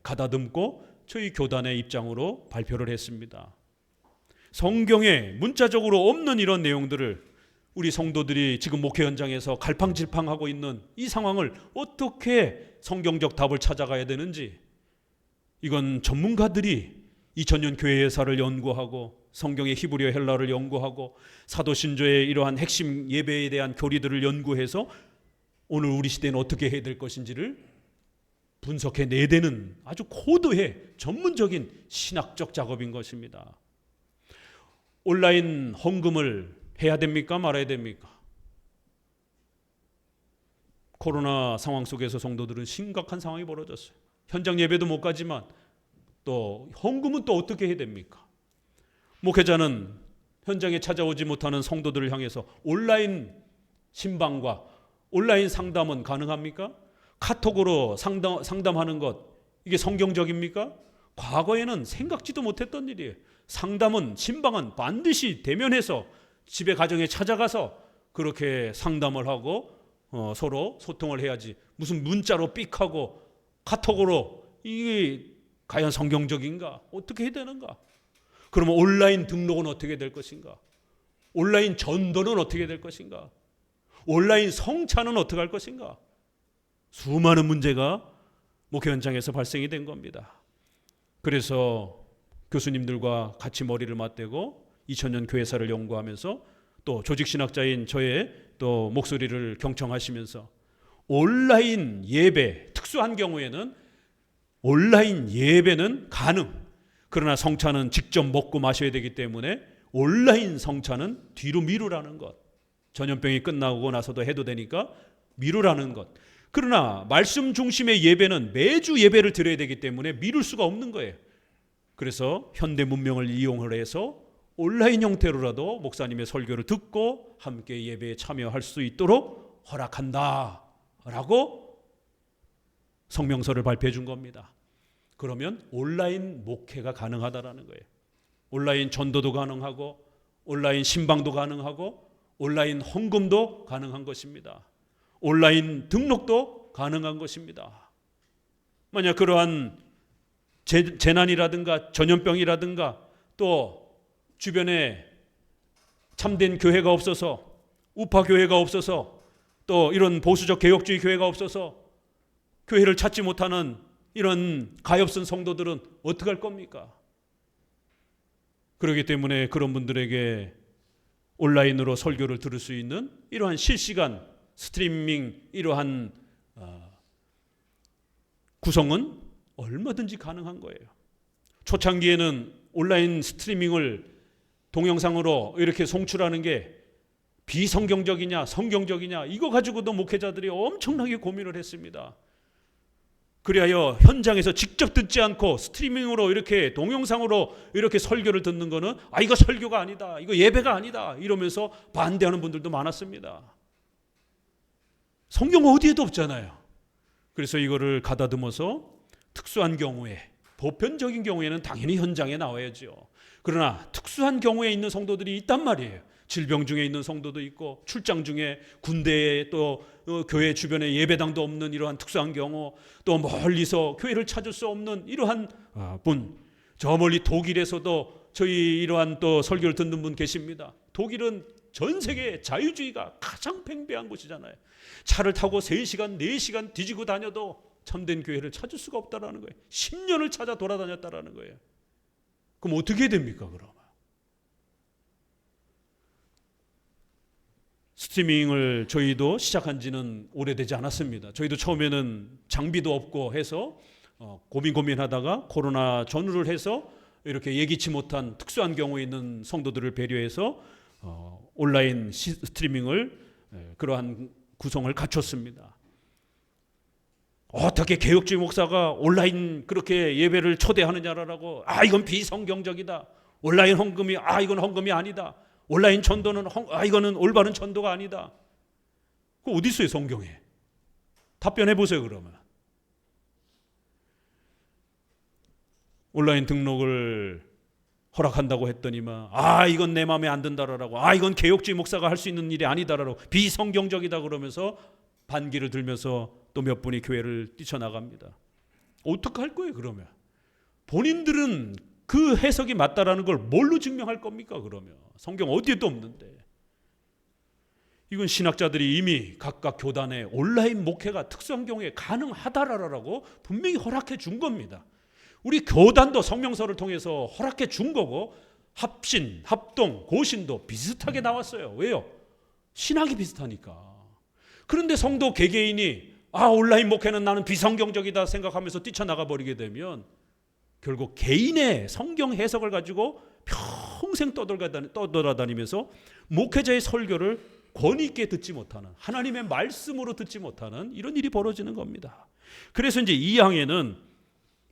가다듬고 저희 교단의 입장으로 발표를 했습니다. 성경에 문자적으로 없는 이런 내용들을 우리 성도들이 지금 목회 현장에서 갈팡질팡하고 있는 이 상황을 어떻게 성경적 답을 찾아가야 되는지, 이건 전문가들이 2000년 교회 역사를 연구하고 성경의 히브리어 헬라어를 연구하고 사도신조의 이러한 핵심 예배에 대한 교리들을 연구해서 오늘 우리 시대는 어떻게 해야 될 것인지를 분석해 내야 되는 아주 고도의 전문적인 신학적 작업인 것입니다. 온라인 헌금을 해야 됩니까? 말아야 됩니까? 코로나 상황 속에서 성도들은 심각한 상황이 벌어졌어요. 현장 예배도 못 가지만 또 헌금은 또 어떻게 해야 됩니까? 목회자는 현장에 찾아오지 못하는 성도들을 향해서 온라인 신방과 온라인 상담은 가능합니까? 카톡으로 상담하는 것, 이게 성경적입니까? 과거에는 생각지도 못했던 일이에요. 상담은, 신방은 반드시 대면해서 집에 가정에 찾아가서 그렇게 상담을 하고 서로 소통을 해야지, 무슨 문자로 삑하고 카톡으로, 이게 과연 성경적인가? 어떻게 해야 되는가? 그러면 온라인 등록은 어떻게 될 것인가? 온라인 전도는 어떻게 될 것인가? 온라인 성찬은 어떻게 할 것인가? 수많은 문제가 목회 현장에서 발생이 된 겁니다. 그래서 교수님들과 같이 머리를 맞대고 2000년 교회사를 연구하면서 또 조직신학자인 저의 또 목소리를 경청하시면서 온라인 예배, 특수한 경우에는 온라인 예배는 가능, 그러나 성찬은 직접 먹고 마셔야 되기 때문에 온라인 성찬은 뒤로 미루라는 것, 전염병이 끝나고 나서도 해도 되니까 미루라는 것. 그러나 말씀 중심의 예배는 매주 예배를 드려야 되기 때문에 미룰 수가 없는 거예요. 그래서 현대 문명을 이용을 해서 온라인 형태로라도 목사님의 설교를 듣고 함께 예배에 참여할 수 있도록 허락한다 라고 성명서를 발표해 준 겁니다. 그러면 온라인 목회가 가능하다라는 거예요. 온라인 전도도 가능하고 온라인 신방도 가능하고 온라인 헌금도 가능한 것입니다. 온라인 등록도 가능한 것입니다. 만약 그러한 재난이라든가 전염병이라든가 또 주변에 참된 교회가 없어서, 우파 교회가 없어서, 또 이런 보수적 개혁주의 교회가 없어서 교회를 찾지 못하는 이런 가엾은 성도들은 어떻게 할 겁니까? 그렇기 때문에 그런 분들에게 온라인으로 설교를 들을 수 있는 이러한 실시간 스트리밍, 이러한 구성은 얼마든지 가능한 거예요. 초창기에는 온라인 스트리밍을 동영상으로 이렇게 송출하는 게 비성경적이냐 성경적이냐, 이거 가지고도 목회자들이 엄청나게 고민을 했습니다. 그리하여 현장에서 직접 듣지 않고 스트리밍으로 이렇게 동영상으로 이렇게 설교를 듣는 거는 이거 설교가 아니다, 이거 예배가 아니다 이러면서 반대하는 분들도 많았습니다. 성경 어디에도 없잖아요. 그래서 이거를 가다듬어서 특수한 경우에, 보편적인 경우에는 당연히 현장에 나와야죠. 그러나 특수한 경우에 있는 성도들이 있단 말이에요. 질병 중에 있는 성도도 있고, 출장 중에 군대에, 또 교회 주변에 예배당도 없는 이러한 특수한 경우, 또 멀리서 교회를 찾을 수 없는 이러한 분, 저 멀리 독일에서도 저희 이러한 또 설교를 듣는 분 계십니다. 독일은 전 세계 자유주의가 가장 팽배한 곳이잖아요. 차를 타고 3시간, 4시간 뒤지고 다녀도 참된 교회를 찾을 수가 없다라는 거예요. 10년을 찾아 돌아다녔다라는 거예요. 그럼 어떻게 됩니까, 그러면? 스트리밍을 저희도 시작한 지는 오래되지 않았습니다. 저희도 처음에는 장비도 없고 해서 고민하다가 코로나 전후를 해서 이렇게 예기치 못한 특수한 경우에 있는 성도들을 배려해서 온라인 스트리밍을, 그러한 구성을 갖췄습니다. 어떻게 개혁주의 목사가 온라인 그렇게 예배를 초대하느냐라고, 이건 비성경적이다, 온라인 헌금이 이건 헌금이 아니다, 온라인 전도는 이거는 올바른 전도가 아니다. 그거 어디 있어요, 성경에? 답변해 보세요. 그러면 온라인 등록을 허락한다고 했더니만 이건 내 마음에 안 든다라고, 이건 개혁주의 목사가 할 수 있는 일이 아니다라고, 비성경적이다 그러면서 반기를 들면서 또 몇 분이 교회를 뛰쳐나갑니다. 어떻게 할 거예요, 그러면? 본인들은 그 해석이 맞다라는 걸 뭘로 증명할 겁니까? 그러면 성경 어디에도 없는데. 이건 신학자들이 이미 각각 교단의 온라인 목회가 특수한 경우에 가능하다라고 분명히 허락해 준 겁니다. 우리 교단도 성명서를 통해서 허락해 준 거고, 합신, 합동, 고신도 비슷하게 나왔어요. 왜요? 신학이 비슷하니까. 그런데 성도 개개인이 온라인 목회는 나는 비성경적이다 생각하면서 뛰쳐나가 버리게 되면 결국 개인의 성경 해석을 가지고 평생 떠돌아다니면서 목회자의 설교를 권위 있게 듣지 못하는, 하나님의 말씀으로 듣지 못하는 이런 일이 벌어지는 겁니다. 그래서 이제 2항에는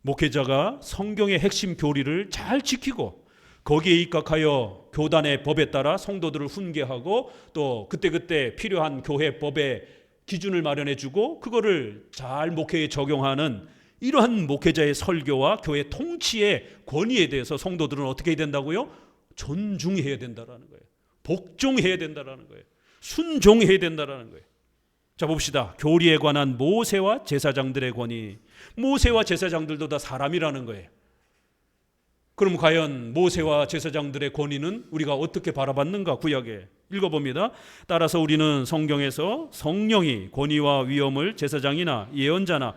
목회자가 성경의 핵심 교리를 잘 지키고 거기에 입각하여 교단의 법에 따라 성도들을 훈계하고 또 그때그때 필요한 교회 법의 기준을 마련해주고 그거를 잘 목회에 적용하는 이러한 목회자의 설교와 교회 통치의 권위에 대해서 성도들은 어떻게 해야 된다고요? 존중해야 된다라는 거예요. 복종해야 된다라는 거예요. 순종해야 된다라는 거예요. 자, 봅시다. 교리에 관한 모세와 제사장들의 권위. 모세와 제사장들도 다 사람이라는 거예요. 그럼 과연 모세와 제사장들의 권위는 우리가 어떻게 바라봤는가? 구약에 읽어봅니다. 따라서 우리는 성경에서 성령이 권위와 위엄을 제사장이나 예언자나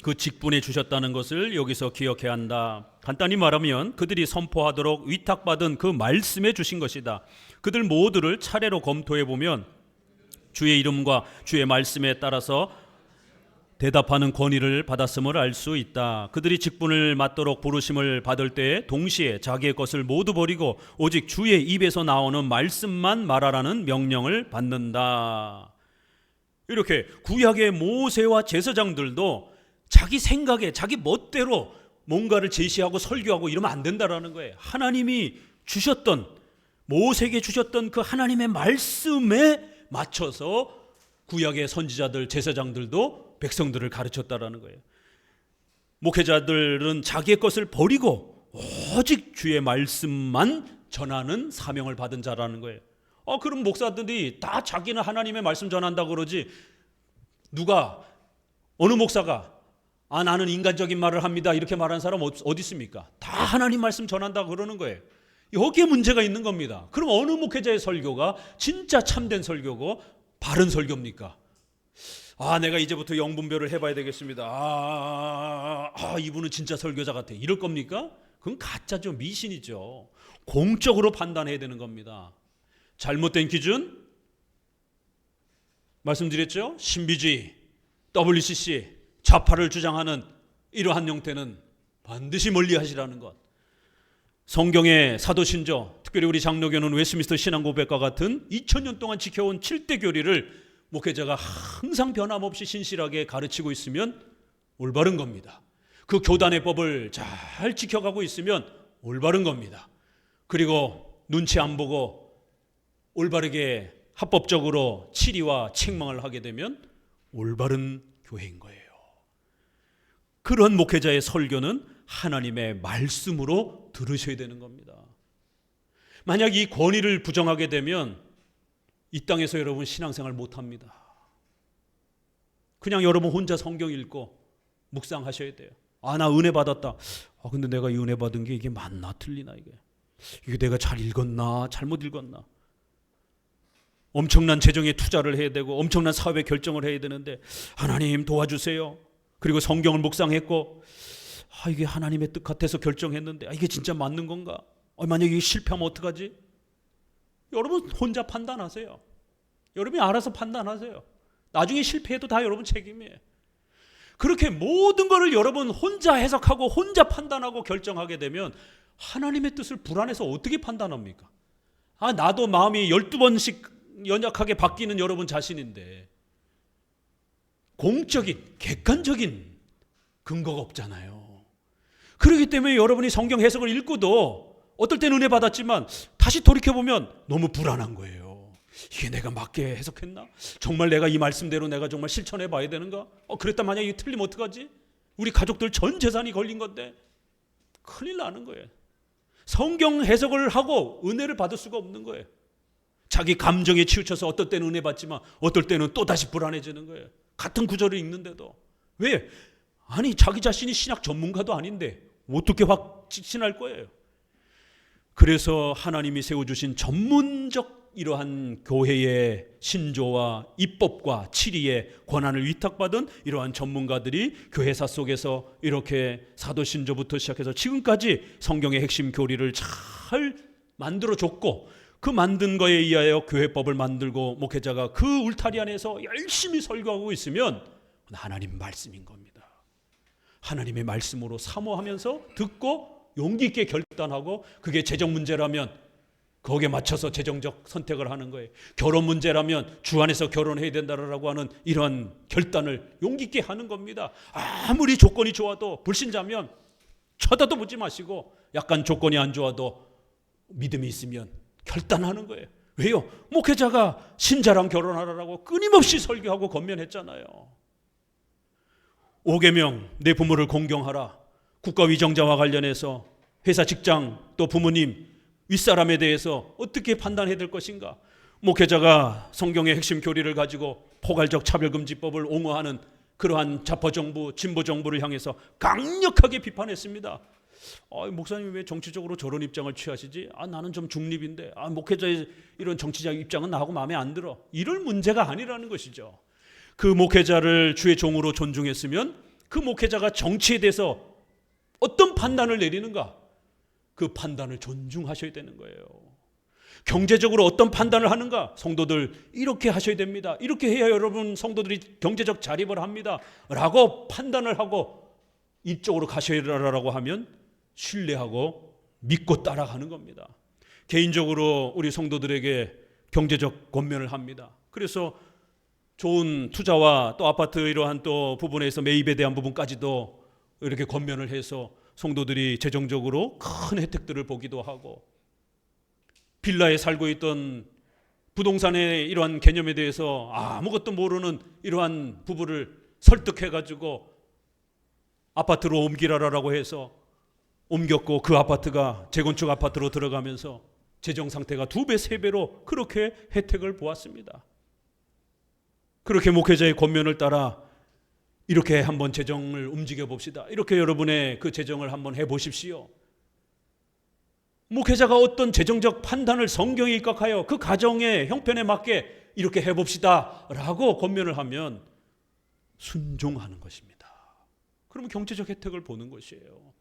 그 직분에 주셨다는 것을 여기서 기억해야 한다. 간단히 말하면 그들이 선포하도록 위탁받은 그 말씀에 주신 것이다. 그들 모두를 차례로 검토해 보면 주의 이름과 주의 말씀에 따라서 대답하는 권위를 받았음을 알 수 있다. 그들이 직분을 맡도록 부르심을 받을 때에 동시에 자기의 것을 모두 버리고 오직 주의 입에서 나오는 말씀만 말하라는 명령을 받는다. 이렇게 구약의 모세와 제사장들도 자기 생각에 자기 멋대로 뭔가를 제시하고 설교하고 이러면 안 된다라는 거예요. 하나님이 주셨던, 모세에게 주셨던 그 하나님의 말씀에 맞춰서 구약의 선지자들, 제사장들도 백성들을 가르쳤다라는 거예요. 목회자들은 자기의 것을 버리고 오직 주의 말씀만 전하는 사명을 받은 자라는 거예요. 그럼 목사들이 다 자기는 하나님의 말씀 전한다고 그러지, 어느 목사가 나는 인간적인 말을 합니다 이렇게 말하는 사람 어디 있습니까? 다 하나님 말씀 전한다고 그러는 거예요. 여기에 문제가 있는 겁니다. 그럼 어느 목회자의 설교가 진짜 참된 설교고 바른 설교입니까? 내가 이제부터 영분별을 해봐야 되겠습니다. 이분은 진짜 설교자 같아, 이럴 겁니까? 그건 가짜죠. 미신이죠. 공적으로 판단해야 되는 겁니다. 잘못된 기준 말씀드렸죠. 신비주의, WCC, 좌파를 주장하는 이러한 형태는 반드시 멀리하시라는 것. 성경의 사도신조, 특별히 우리 장로교는 웨스트민스터 신앙고백과 같은 2000년 동안 지켜온 7대 교리를 목회자가 항상 변함없이 신실하게 가르치고 있으면 올바른 겁니다. 그 교단의 법을 잘 지켜가고 있으면 올바른 겁니다. 그리고 눈치 안 보고 올바르게 합법적으로 치리와 책망을 하게 되면 올바른 교회인 거예요. 그런 목회자의 설교는 하나님의 말씀으로 들으셔야 되는 겁니다. 만약 이 권위를 부정하게 되면 이 땅에서 여러분 신앙생활 못합니다. 그냥 여러분 혼자 성경 읽고 묵상하셔야 돼요. 나 은혜 받았다. 근데 내가 이 은혜 받은 게 이게 맞나 틀리나, 이게 내가 잘 읽었나 잘못 읽었나. 엄청난 재정에 투자를 해야 되고 엄청난 사업에 결정을 해야 되는데 하나님 도와주세요. 그리고 성경을 묵상했고 이게 하나님의 뜻 같아서 결정했는데 이게 진짜 맞는 건가? 만약에 이게 실패하면 어떡하지? 여러분 혼자 판단하세요. 여러분이 알아서 판단하세요. 나중에 실패해도 다 여러분 책임이에요. 그렇게 모든 것을 여러분 혼자 해석하고 혼자 판단하고 결정하게 되면 하나님의 뜻을 불안해서 어떻게 판단합니까? 나도 마음이 12번씩 연약하게 바뀌는 여러분 자신인데 공적인, 객관적인 근거가 없잖아요. 그렇기 때문에 여러분이 성경 해석을 읽고도 어떨 때는 은혜 받았지만 다시 돌이켜보면 너무 불안한 거예요. 이게 내가 맞게 해석했나? 정말 내가 이 말씀대로 내가 정말 실천해 봐야 되는가? 그랬다 만약에 이게 틀리면 어떡하지? 우리 가족들 전 재산이 걸린 건데 큰일 나는 거예요. 성경 해석을 하고 은혜를 받을 수가 없는 거예요. 자기 감정에 치우쳐서 어떨 때는 은혜 받지만 어떨 때는 또다시 불안해지는 거예요. 같은 구절을 읽는데도. 왜? 아니 자기 자신이 신학 전문가도 아닌데 어떻게 확신할 거예요? 그래서 하나님이 세워주신 전문적 이러한 교회의 신조와 입법과 치리의 권한을 위탁받은 이러한 전문가들이 교회사 속에서 이렇게 사도신조부터 시작해서 지금까지 성경의 핵심 교리를 잘 만들어줬고, 그 만든 거에 의하여 교회법을 만들고 목회자가 그 울타리 안에서 열심히 설교하고 있으면 하나님 말씀인 겁니다. 하나님의 말씀으로 사모하면서 듣고 용기 있게 결단하고, 그게 재정 문제라면 거기에 맞춰서 재정적 선택을 하는 거예요. 결혼 문제라면 주 안에서 결혼해야 된다라고 하는 이러한 결단을 용기 있게 하는 겁니다. 아무리 조건이 좋아도 불신자면 쳐다도 보지 마시고, 약간 조건이 안 좋아도 믿음이 있으면 결단하는 거예요. 왜요? 목회자가 신자랑 결혼하라고 끊임없이 설교하고 권면했잖아요. 5계명, 내 부모를 공경하라. 국가위정자와 관련해서 회사, 직장, 또 부모님, 윗사람에 대해서 어떻게 판단해야 될 것인가? 목회자가 성경의 핵심 교리를 가지고 포괄적 차별금지법을 옹호하는 그러한 좌파정부, 진보정부를 향해서 강력하게 비판했습니다. 목사님 왜 정치적으로 저런 입장을 취하시지? 나는 좀 중립인데, 목회자의 이런 정치적 입장은 나하고 마음에 안 들어. 이럴 문제가 아니라는 것이죠. 그 목회자를 주의 종으로 존중했으면 그 목회자가 정치에 대해서 어떤 판단을 내리는가? 그 판단을 존중하셔야 되는 거예요. 경제적으로 어떤 판단을 하는가? 성도들 이렇게 하셔야 됩니다. 이렇게 해야 여러분 성도들이 경제적 자립을 합니다. 라고 판단을 하고 이쪽으로 가셔야라고 하면 신뢰하고 믿고 따라가는 겁니다. 개인적으로 우리 성도들에게 경제적 권면을 합니다. 그래서 좋은 투자와 또 아파트 이러한 또 부분에서 매입에 대한 부분까지도 이렇게 권면을 해서 성도들이 재정적으로 큰 혜택들을 보기도 하고, 빌라에 살고 있던 부동산의 이러한 개념에 대해서 아무것도 모르는 이러한 부부를 설득해가지고 아파트로 옮기라라고 해서 옮겼고, 그 아파트가 재건축 아파트로 들어가면서 재정 상태가 2배, 3배로 그렇게 혜택을 보았습니다. 그렇게 목회자의 권면을 따라 이렇게 한번 재정을 움직여 봅시다. 이렇게 여러분의 그 재정을 한번 해보십시오. 목회자가 어떤 재정적 판단을 성경에 입각하여 그 가정의 형편에 맞게 이렇게 해봅시다 라고 권면을 하면 순종하는 것입니다. 그러면 경제적 혜택을 보는 것이에요.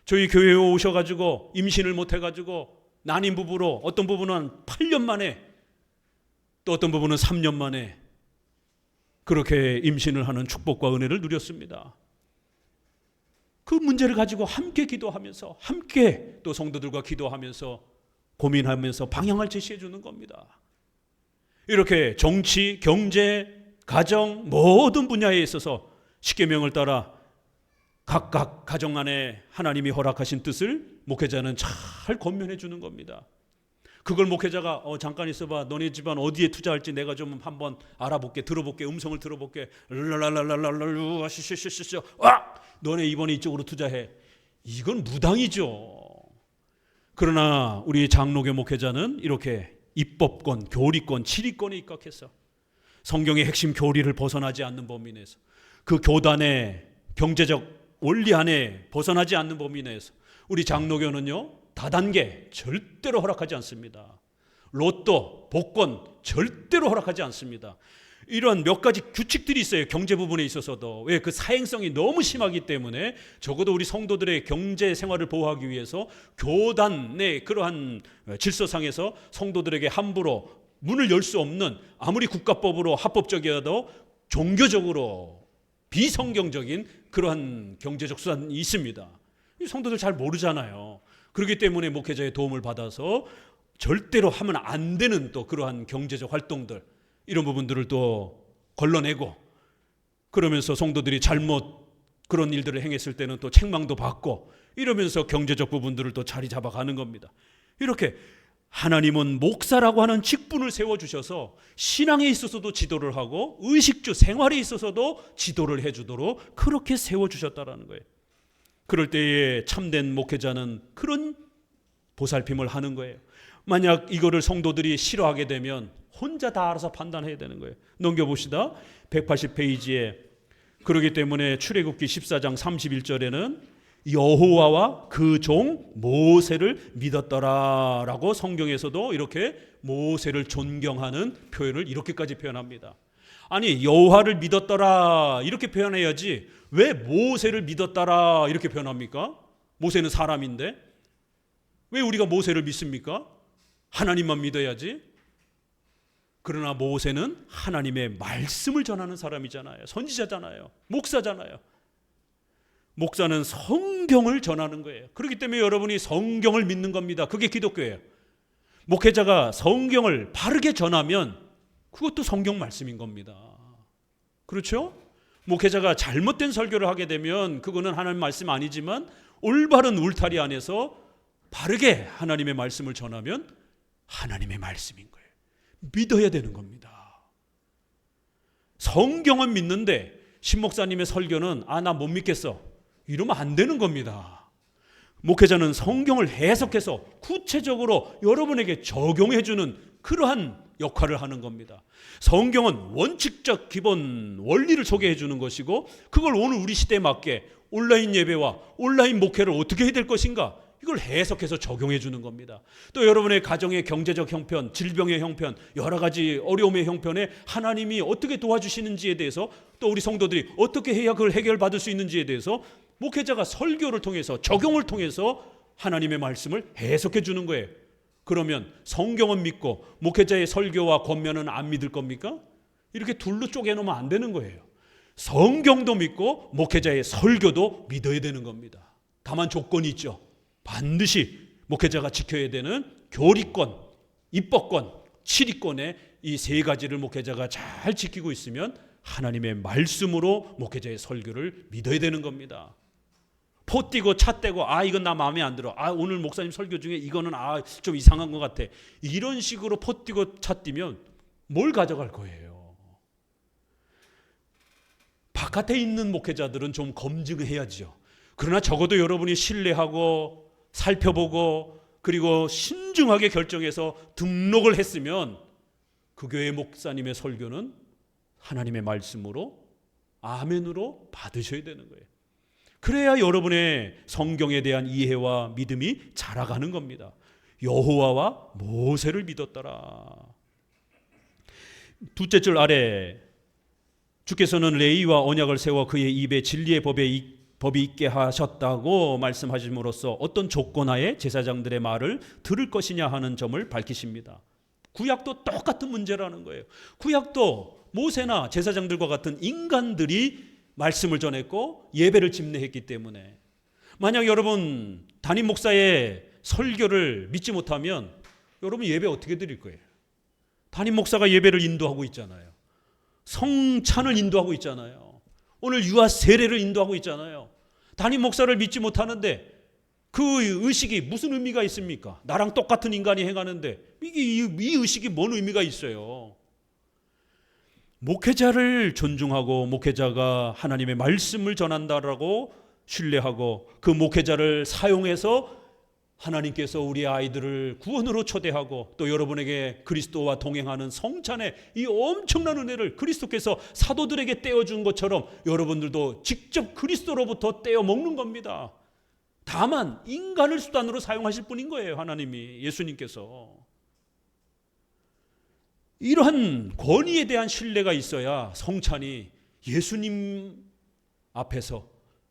저희 교회에 오셔가지고 임신을 못해가지고 난임 부부로, 어떤 부부는 8년 만에, 또 어떤 부부는 3년 만에 그렇게 임신을 하는 축복과 은혜를 누렸습니다. 그 문제를 가지고 함께 기도하면서, 함께 또 성도들과 기도하면서 고민하면서 방향을 제시해 주는 겁니다. 이렇게 정치, 경제, 가정 모든 분야에 있어서 십계명을 따라 각각 가정 안에 하나님이 허락하신 뜻을 목회자는 잘 권면해 주는 겁니다. 그걸 목회자가 잠깐 있어봐, 너네 집안 어디에 투자할지 내가 좀 한번 알아볼게, 들어볼게, 음성을 들어볼게, 랄랄랄랄랄랄 시시시시시, 너네 이번에 이쪽으로 투자해. 이건 무당이죠. 그러나 우리 장로교 목회자는 이렇게 입법권, 교리권, 치리권에 입각해서 성경의 핵심 교리를 벗어나지 않는 범위 내에서, 그 교단의 경제적 원리 안에 벗어나지 않는 범위 내에서 우리 장로교는요, 다단계 절대로 허락하지 않습니다. 로또, 복권 절대로 허락하지 않습니다. 이런 몇 가지 규칙들이 있어요. 경제 부분에 있어서도. 왜? 그 사행성이 너무 심하기 때문에 적어도 우리 성도들의 경제 생활을 보호하기 위해서 교단 내 그러한 질서상에서 성도들에게 함부로 문을 열 수 없는, 아무리 국가법으로 합법적이어도 종교적으로 비성경적인 그러한 경제적 수단이 있습니다. 성도들 잘 모르잖아요. 그렇기 때문에 목회자의 도움을 받아서 절대로 하면 안 되는 또 그러한 경제적 활동들, 이런 부분들을 또 걸러내고, 그러면서 성도들이 잘못 그런 일들을 행했을 때는 또 책망도 받고, 이러면서 경제적 부분들을 또 자리 잡아가는 겁니다. 이렇게 하나님은 목사라고 하는 직분을 세워주셔서 신앙에 있어서도 지도를 하고 의식주 생활에 있어서도 지도를 해주도록 그렇게 세워주셨다라는 거예요. 그럴 때에 참된 목회자는 그런 보살핌을 하는 거예요. 만약 이거를 성도들이 싫어하게 되면 혼자 다 알아서 판단해야 되는 거예요. 넘겨봅시다. 180페이지에 그러기 때문에 출애굽기 14장 31절에는 여호와와 그 종 모세를 믿었더라라고 성경에서도 이렇게 모세를 존경하는 표현을 이렇게까지 표현합니다. 아니 여호와를 믿었더라 이렇게 표현해야지 왜 모세를 믿었더라 이렇게 표현합니까? 모세는 사람인데 왜 우리가 모세를 믿습니까? 하나님만 믿어야지. 그러나 모세는 하나님의 말씀을 전하는 사람이잖아요. 선지자잖아요. 목사잖아요. 목사는 성경을 전하는 거예요. 그렇기 때문에 여러분이 성경을 믿는 겁니다. 그게 기독교예요. 목회자가 성경을 바르게 전하면 그것도 성경 말씀인 겁니다. 그렇죠? 목회자가 잘못된 설교를 하게 되면 그거는 하나님 말씀 아니지만 올바른 울타리 안에서 바르게 하나님의 말씀을 전하면 하나님의 말씀인 거예요. 믿어야 되는 겁니다. 성경은 믿는데 신목사님의 설교는 나 못 믿겠어 이러면 안 되는 겁니다. 목회자는 성경을 해석해서 구체적으로 여러분에게 적용해주는 그러한 역할을 하는 겁니다. 성경은 원칙적 기본 원리를 소개해 주는 것이고 그걸 오늘 우리 시대에 맞게 온라인 예배와 온라인 목회를 어떻게 해야 될 것인가 이걸 해석해서 적용해 주는 겁니다. 또 여러분의 가정의 경제적 형편, 질병의 형편, 여러 가지 어려움의 형편에 하나님이 어떻게 도와주시는지에 대해서 또 우리 성도들이 어떻게 해야 그걸 해결받을 수 있는지에 대해서 목회자가 설교를 통해서 적용을 통해서 하나님의 말씀을 해석해 주는 거예요. 그러면 성경은 믿고 목회자의 설교와 권면은 안 믿을 겁니까? 이렇게 둘로 쪼개놓으면 안 되는 거예요. 성경도 믿고 목회자의 설교도 믿어야 되는 겁니다. 다만 조건이 있죠. 반드시 목회자가 지켜야 되는 교리권, 입법권, 치리권의 이 세 가지를 목회자가 잘 지키고 있으면 하나님의 말씀으로 목회자의 설교를 믿어야 되는 겁니다. 포 띄고 차 떼고 이건 나 마음에 안 들어. 오늘 목사님 설교 중에 이거는 좀 이상한 것 같아. 이런 식으로 포 띄고 차 띄면 뭘 가져갈 거예요? 바깥에 있는 목회자들은 좀 검증해야죠. 그러나 적어도 여러분이 신뢰하고 살펴보고 그리고 신중하게 결정해서 등록을 했으면 그 교회 목사님의 설교는 하나님의 말씀으로 아멘으로 받으셔야 되는 거예요. 그래야 여러분의 성경에 대한 이해와 믿음이 자라가는 겁니다. 여호와와 모세를 믿었더라. 둘째 줄 아래 주께서는 레위와 언약을 세워 그의 입에 진리의 법이 있게 하셨다고 말씀하심으로써 어떤 조건하에 제사장들의 말을 들을 것이냐 하는 점을 밝히십니다. 구약도 똑같은 문제라는 거예요. 구약도 모세나 제사장들과 같은 인간들이 말씀을 전했고 예배를 집례했기 때문에 만약 여러분 담임 목사의 설교를 믿지 못하면 여러분 예배 어떻게 드릴 거예요? 담임 목사가 예배를 인도하고 있잖아요. 성찬을 인도하고 있잖아요. 오늘 유아 세례를 인도하고 있잖아요. 담임 목사를 믿지 못하는데 그 의식이 무슨 의미가 있습니까? 나랑 똑같은 인간이 행하는데 이 의식이 뭔 의미가 있어요? 목회자를 존중하고 목회자가 하나님의 말씀을 전한다라고 신뢰하고 그 목회자를 사용해서 하나님께서 우리 아이들을 구원으로 초대하고 또 여러분에게 그리스도와 동행하는 성찬의 이 엄청난 은혜를 그리스도께서 사도들에게 떼어준 것처럼 여러분들도 직접 그리스도로부터 떼어 먹는 겁니다. 다만 인간을 수단으로 사용하실 분인 거예요. 하나님이, 예수님께서. 이러한 권위에 대한 신뢰가 있어야 성찬이 예수님 앞에서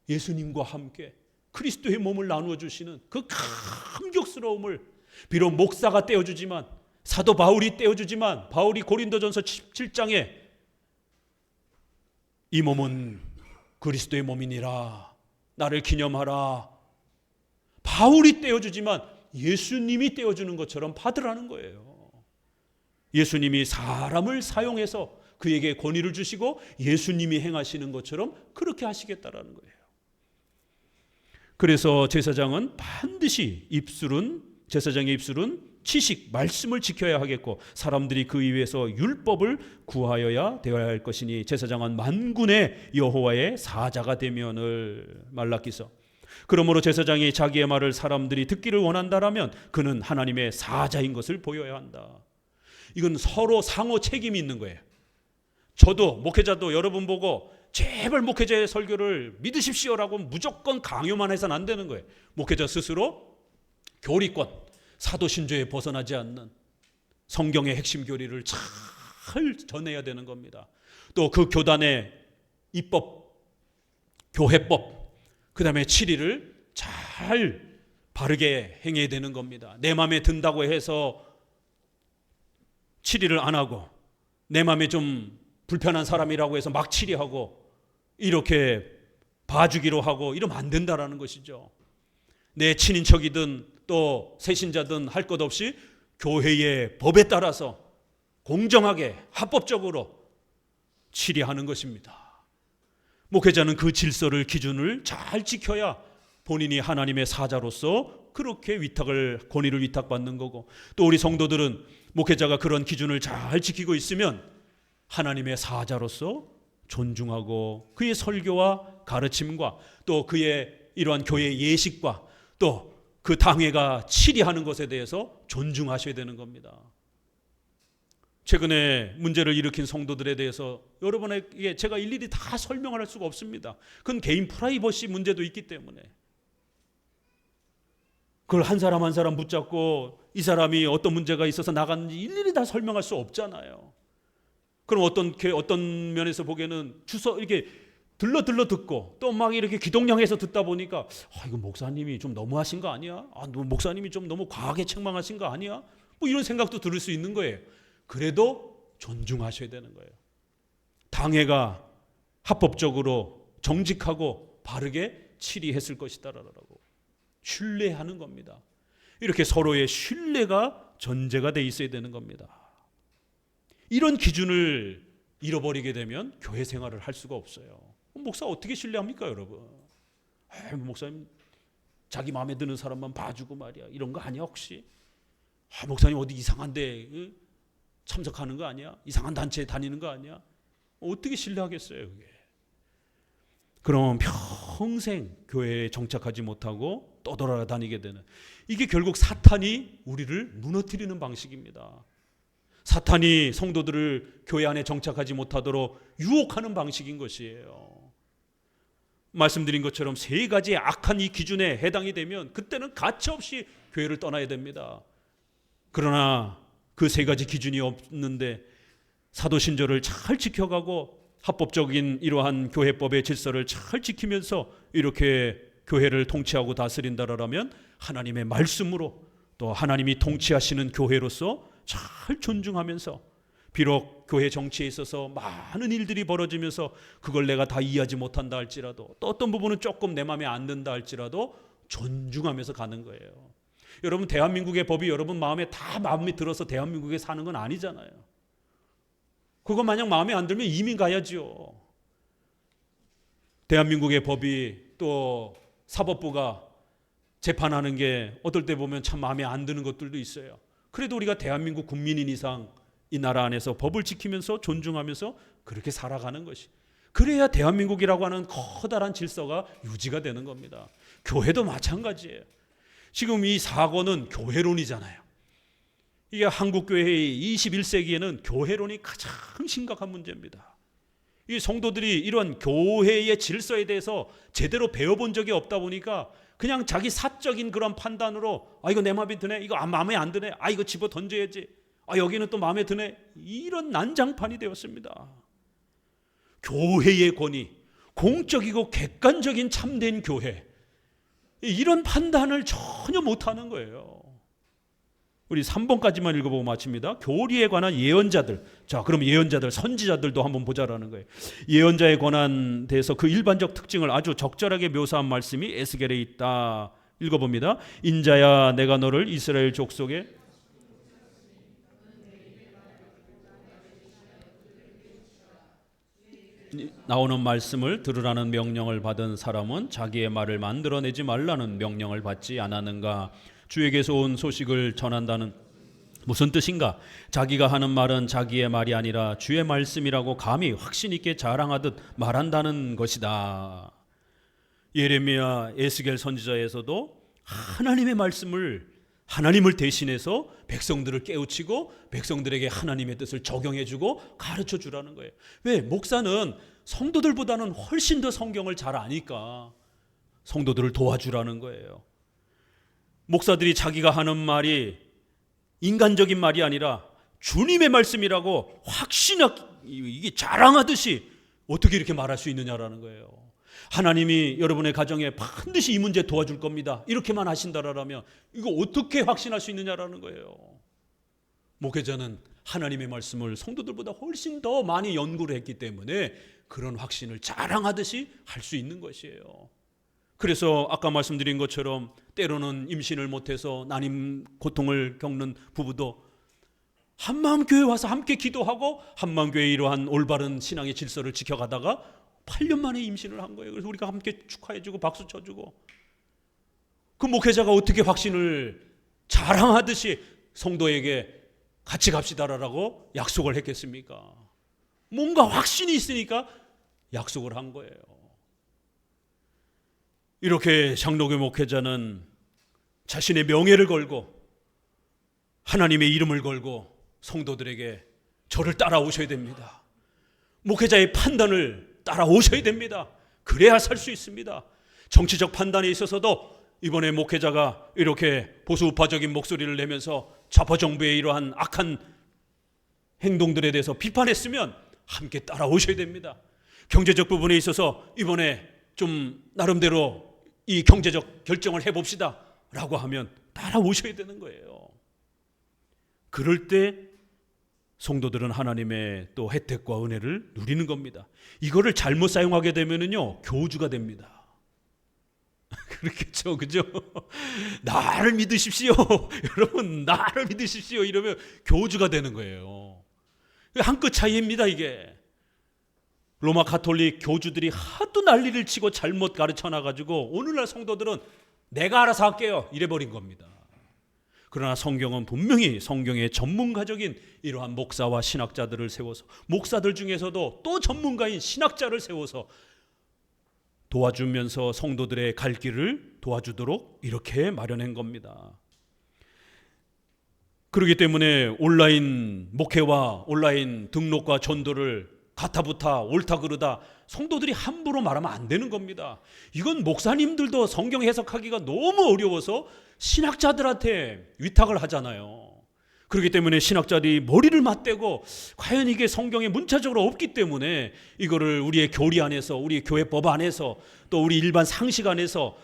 예수님과 함께 그리스도의 몸을 나누어 주시는 그 감격스러움을 비록 목사가 떼어주지만 사도 바울이 떼어주지만 바울이 고린도전서 17장에 이 몸은 그리스도의 몸이니라 나를 기념하라 바울이 떼어주지만 예수님이 떼어주는 것처럼 받으라는 거예요. 예수님이 사람을 사용해서 그에게 권위를 주시고 예수님이 행하시는 것처럼 그렇게 하시겠다라는 거예요. 그래서 제사장은 반드시 제사장의 입술은 지식, 말씀을 지켜야 하겠고 사람들이 그 위에서 율법을 구하여야 되어야 할 것이니 제사장은 만군의 여호와의 사자가 되면을 말라기서. 그러므로 제사장이 자기의 말을 사람들이 듣기를 원한다라면 그는 하나님의 사자인 것을 보여야 한다. 이건 서로 상호 책임이 있는 거예요. 저도 목회자도 여러분 보고 제발 목회자의 설교를 믿으십시오라고 무조건 강요만 해서는 안 되는 거예요. 목회자 스스로 교리권, 사도신조에 벗어나지 않는 성경의 핵심 교리를 잘 전해야 되는 겁니다. 또 그 교단의 입법, 교회법, 그 다음에 치리를 잘 바르게 행해야 되는 겁니다. 내 마음에 든다고 해서 치리를 안 하고, 내 마음에 좀 불편한 사람이라고 해서 막 치리하고 이렇게 봐주기로 하고 이러면 안 된다라는 것이죠. 내 친인척이든 또 새신자든 할 것 없이 교회의 법에 따라서 공정하게 합법적으로 치리하는 것입니다. 목회자는 그 질서를, 기준을 잘 지켜야 본인이 하나님의 사자로서 그렇게 권위를 위탁받는 거고, 또 우리 성도들은 목회자가 그런 기준을 잘 지키고 있으면 하나님의 사자로서 존중하고 그의 설교와 가르침과 또 그의 이러한 교회의 예식과 또 그 당회가 치리하는 것에 대해서 존중하셔야 되는 겁니다. 최근에 문제를 일으킨 성도들에 대해서 여러분에게 제가 일일이 다 설명할 수가 없습니다. 그건 개인 프라이버시 문제도 있기 때문에 그걸 한 사람 한 사람 붙잡고 이 사람이 어떤 문제가 있어서 나갔는지 일일이 다 설명할 수 없잖아요. 그럼 어떤 면에서 보기에는 이렇게 들러 듣고 또 막 이렇게 기동령해서 듣다 보니까 이거 목사님이 좀 너무하신 거 아니야? 목사님이 좀 너무 과하게 책망하신 거 아니야? 뭐 이런 생각도 들을 수 있는 거예요. 그래도 존중하셔야 되는 거예요. 당회가 합법적으로 정직하고 바르게 치리했을 것이다라고 신뢰하는 겁니다. 이렇게 서로의 신뢰가 전제가 돼 있어야 되는 겁니다. 이런 기준을 잃어버리게 되면 교회 생활을 할 수가 없어요. 목사 어떻게 신뢰합니까, 여러분? 목사님 자기 마음에 드는 사람만 봐주고 말이야, 이런 거 아니야 혹시? 목사님 어디 이상한 데 참석하는 거 아니야? 이상한 단체에 다니는 거 아니야? 어떻게 신뢰하겠어요, 그게? 그럼 평생 교회에 정착하지 못하고 떠돌아다니게 되는, 이게 결국 사탄이 우리를 무너뜨리는 방식입니다. 사탄이 성도들을 교회 안에 정착하지 못하도록 유혹하는 방식인 것이에요. 말씀드린 것처럼 세 가지의 악한 이 기준에 해당이 되면 그때는 가차없이 교회를 떠나야 됩니다. 그러나 그 세 가지 기준이 없는데 사도신조를 잘 지켜가고 합법적인 이러한 교회법의 질서를 잘 지키면서 이렇게 교회를 통치하고 다스린다라면 하나님의 말씀으로 또 하나님이 통치하시는 교회로서 잘 존중하면서, 비록 교회 정치에 있어서 많은 일들이 벌어지면서 그걸 내가 다 이해하지 못한다 할지라도, 또 어떤 부분은 조금 내 마음에 안 든다 할지라도 존중하면서 가는 거예요. 여러분, 대한민국의 법이 여러분 마음에 들어서 대한민국에 사는 건 아니잖아요. 그거 만약 마음에 안 들면 이민 가야죠. 대한민국의 법이 또 사법부가 재판하는 게 어떨 때 보면 참 마음에 안 드는 것들도 있어요. 그래도 우리가 대한민국 국민인 이상 이 나라 안에서 법을 지키면서 존중하면서 그렇게 살아가는 것이, 그래야 대한민국이라고 하는 커다란 질서가 유지가 되는 겁니다. 교회도 마찬가지예요. 지금 이 사고는 교회론이잖아요. 이게 한국교회의 21세기에는 교회론이 가장 심각한 문제입니다. 이 성도들이 이런 교회의 질서에 대해서 제대로 배워본 적이 없다 보니까 그냥 자기 사적인 그런 판단으로 이거 내 마음에 드네, 이거 마음에 안 드네, 이거 집어 던져야지, 여기는 또 마음에 드네, 이런 난장판이 되었습니다. 교회의 권위, 공적이고 객관적인 참된 교회, 이런 판단을 전혀 못하는 거예요. 우리 3번까지만 읽어보고 마칩니다. 교리에 관한 예언자들. 자, 그럼 예언자들, 선지자들도 한번 보자라는 거예요. 예언자에 관한 대해서 그 일반적 특징을 아주 적절하게 묘사한 말씀이 에스겔에 있다. 읽어봅니다. 인자야, 내가 너를 이스라엘 족속에 나오는 말씀을 들으라는 명령을 받은 사람은 자기의 말을 만들어내지 말라는 명령을 받지 않았는가? 주에게서 온 소식을 전한다는 무슨 뜻인가? 자기가 하는 말은 자기의 말이 아니라 주의 말씀이라고 감히 확신 있게 자랑하듯 말한다는 것이다. 예레미야, 에스겔 선지자에서도 하나님의 말씀을 하나님을 대신해서 백성들을 깨우치고 백성들에게 하나님의 뜻을 적용해주고 가르쳐주라는 거예요. 왜? 목사는 성도들보다는 훨씬 더 성경을 잘 아니까 성도들을 도와주라는 거예요. 목사들이 자기가 하는 말이 인간적인 말이 아니라 주님의 말씀이라고 이게 자랑하듯이 어떻게 이렇게 말할 수 있느냐라는 거예요. 하나님이 여러분의 가정에 반드시 이 문제 도와줄 겁니다, 이렇게만 하신다라면 이거 어떻게 확신할 수 있느냐라는 거예요. 목회자는 하나님의 말씀을 성도들보다 훨씬 더 많이 연구를 했기 때문에 그런 확신을 자랑하듯이 할 수 있는 것이에요. 그래서 아까 말씀드린 것처럼 때로는 임신을 못해서 난임 고통을 겪는 부부도 한마음교회 와서 함께 기도하고 한마음교회 이러한 올바른 신앙의 질서를 지켜가다가 8년 만에 임신을 한 거예요. 그래서 우리가 함께 축하해주고 박수 쳐주고, 그 목회자가 어떻게 확신을 자랑하듯이 성도에게 같이 갑시다라고 약속을 했겠습니까? 뭔가 확신이 있으니까 약속을 한 거예요. 이렇게 장로교 목회자는 자신의 명예를 걸고 하나님의 이름을 걸고 성도들에게 저를 따라오셔야 됩니다, 목회자의 판단을 따라오셔야 됩니다, 그래야 살 수 있습니다. 정치적 판단에 있어서도 이번에 목회자가 이렇게 보수우파적인 목소리를 내면서 좌파 정부의 이러한 악한 행동들에 대해서 비판했으면 함께 따라오셔야 됩니다. 경제적 부분에 있어서 이번에 좀 나름대로 이 경제적 결정을 해봅시다 라고 하면 따라오셔야 되는 거예요. 그럴 때 성도들은 하나님의 또 혜택과 은혜를 누리는 겁니다. 이거를 잘못 사용하게 되면은요, 교주가 됩니다. 그렇겠죠, 그죠? 나를 믿으십시오, 여러분, 나를 믿으십시오 이러면 교주가 되는 거예요. 한 끗 차이입니다. 이게 로마 가톨릭 교주들이 하도 난리를 치고 잘못 가르쳐 놔가지고 오늘날 성도들은 내가 알아서 할게요 이래버린 겁니다. 그러나 성경은 분명히 성경의 전문가적인 이러한 목사와 신학자들을 세워서, 목사들 중에서도 또 전문가인 신학자를 세워서 도와주면서 성도들의 갈 길을 도와주도록 이렇게 마련한 겁니다. 그렇기 때문에 온라인 목회와 온라인 등록과 전도를 가타부타 옳다 그르다 성도들이 함부로 말하면 안 되는 겁니다. 이건 목사님들도 성경 해석하기가 너무 어려워서 신학자들한테 위탁을 하잖아요. 그렇기 때문에 신학자들이 머리를 맞대고 과연 이게 성경에 문자적으로 없기 때문에 이거를 우리의 교리 안에서, 우리 교회법 안에서, 또 우리 일반 상식 안에서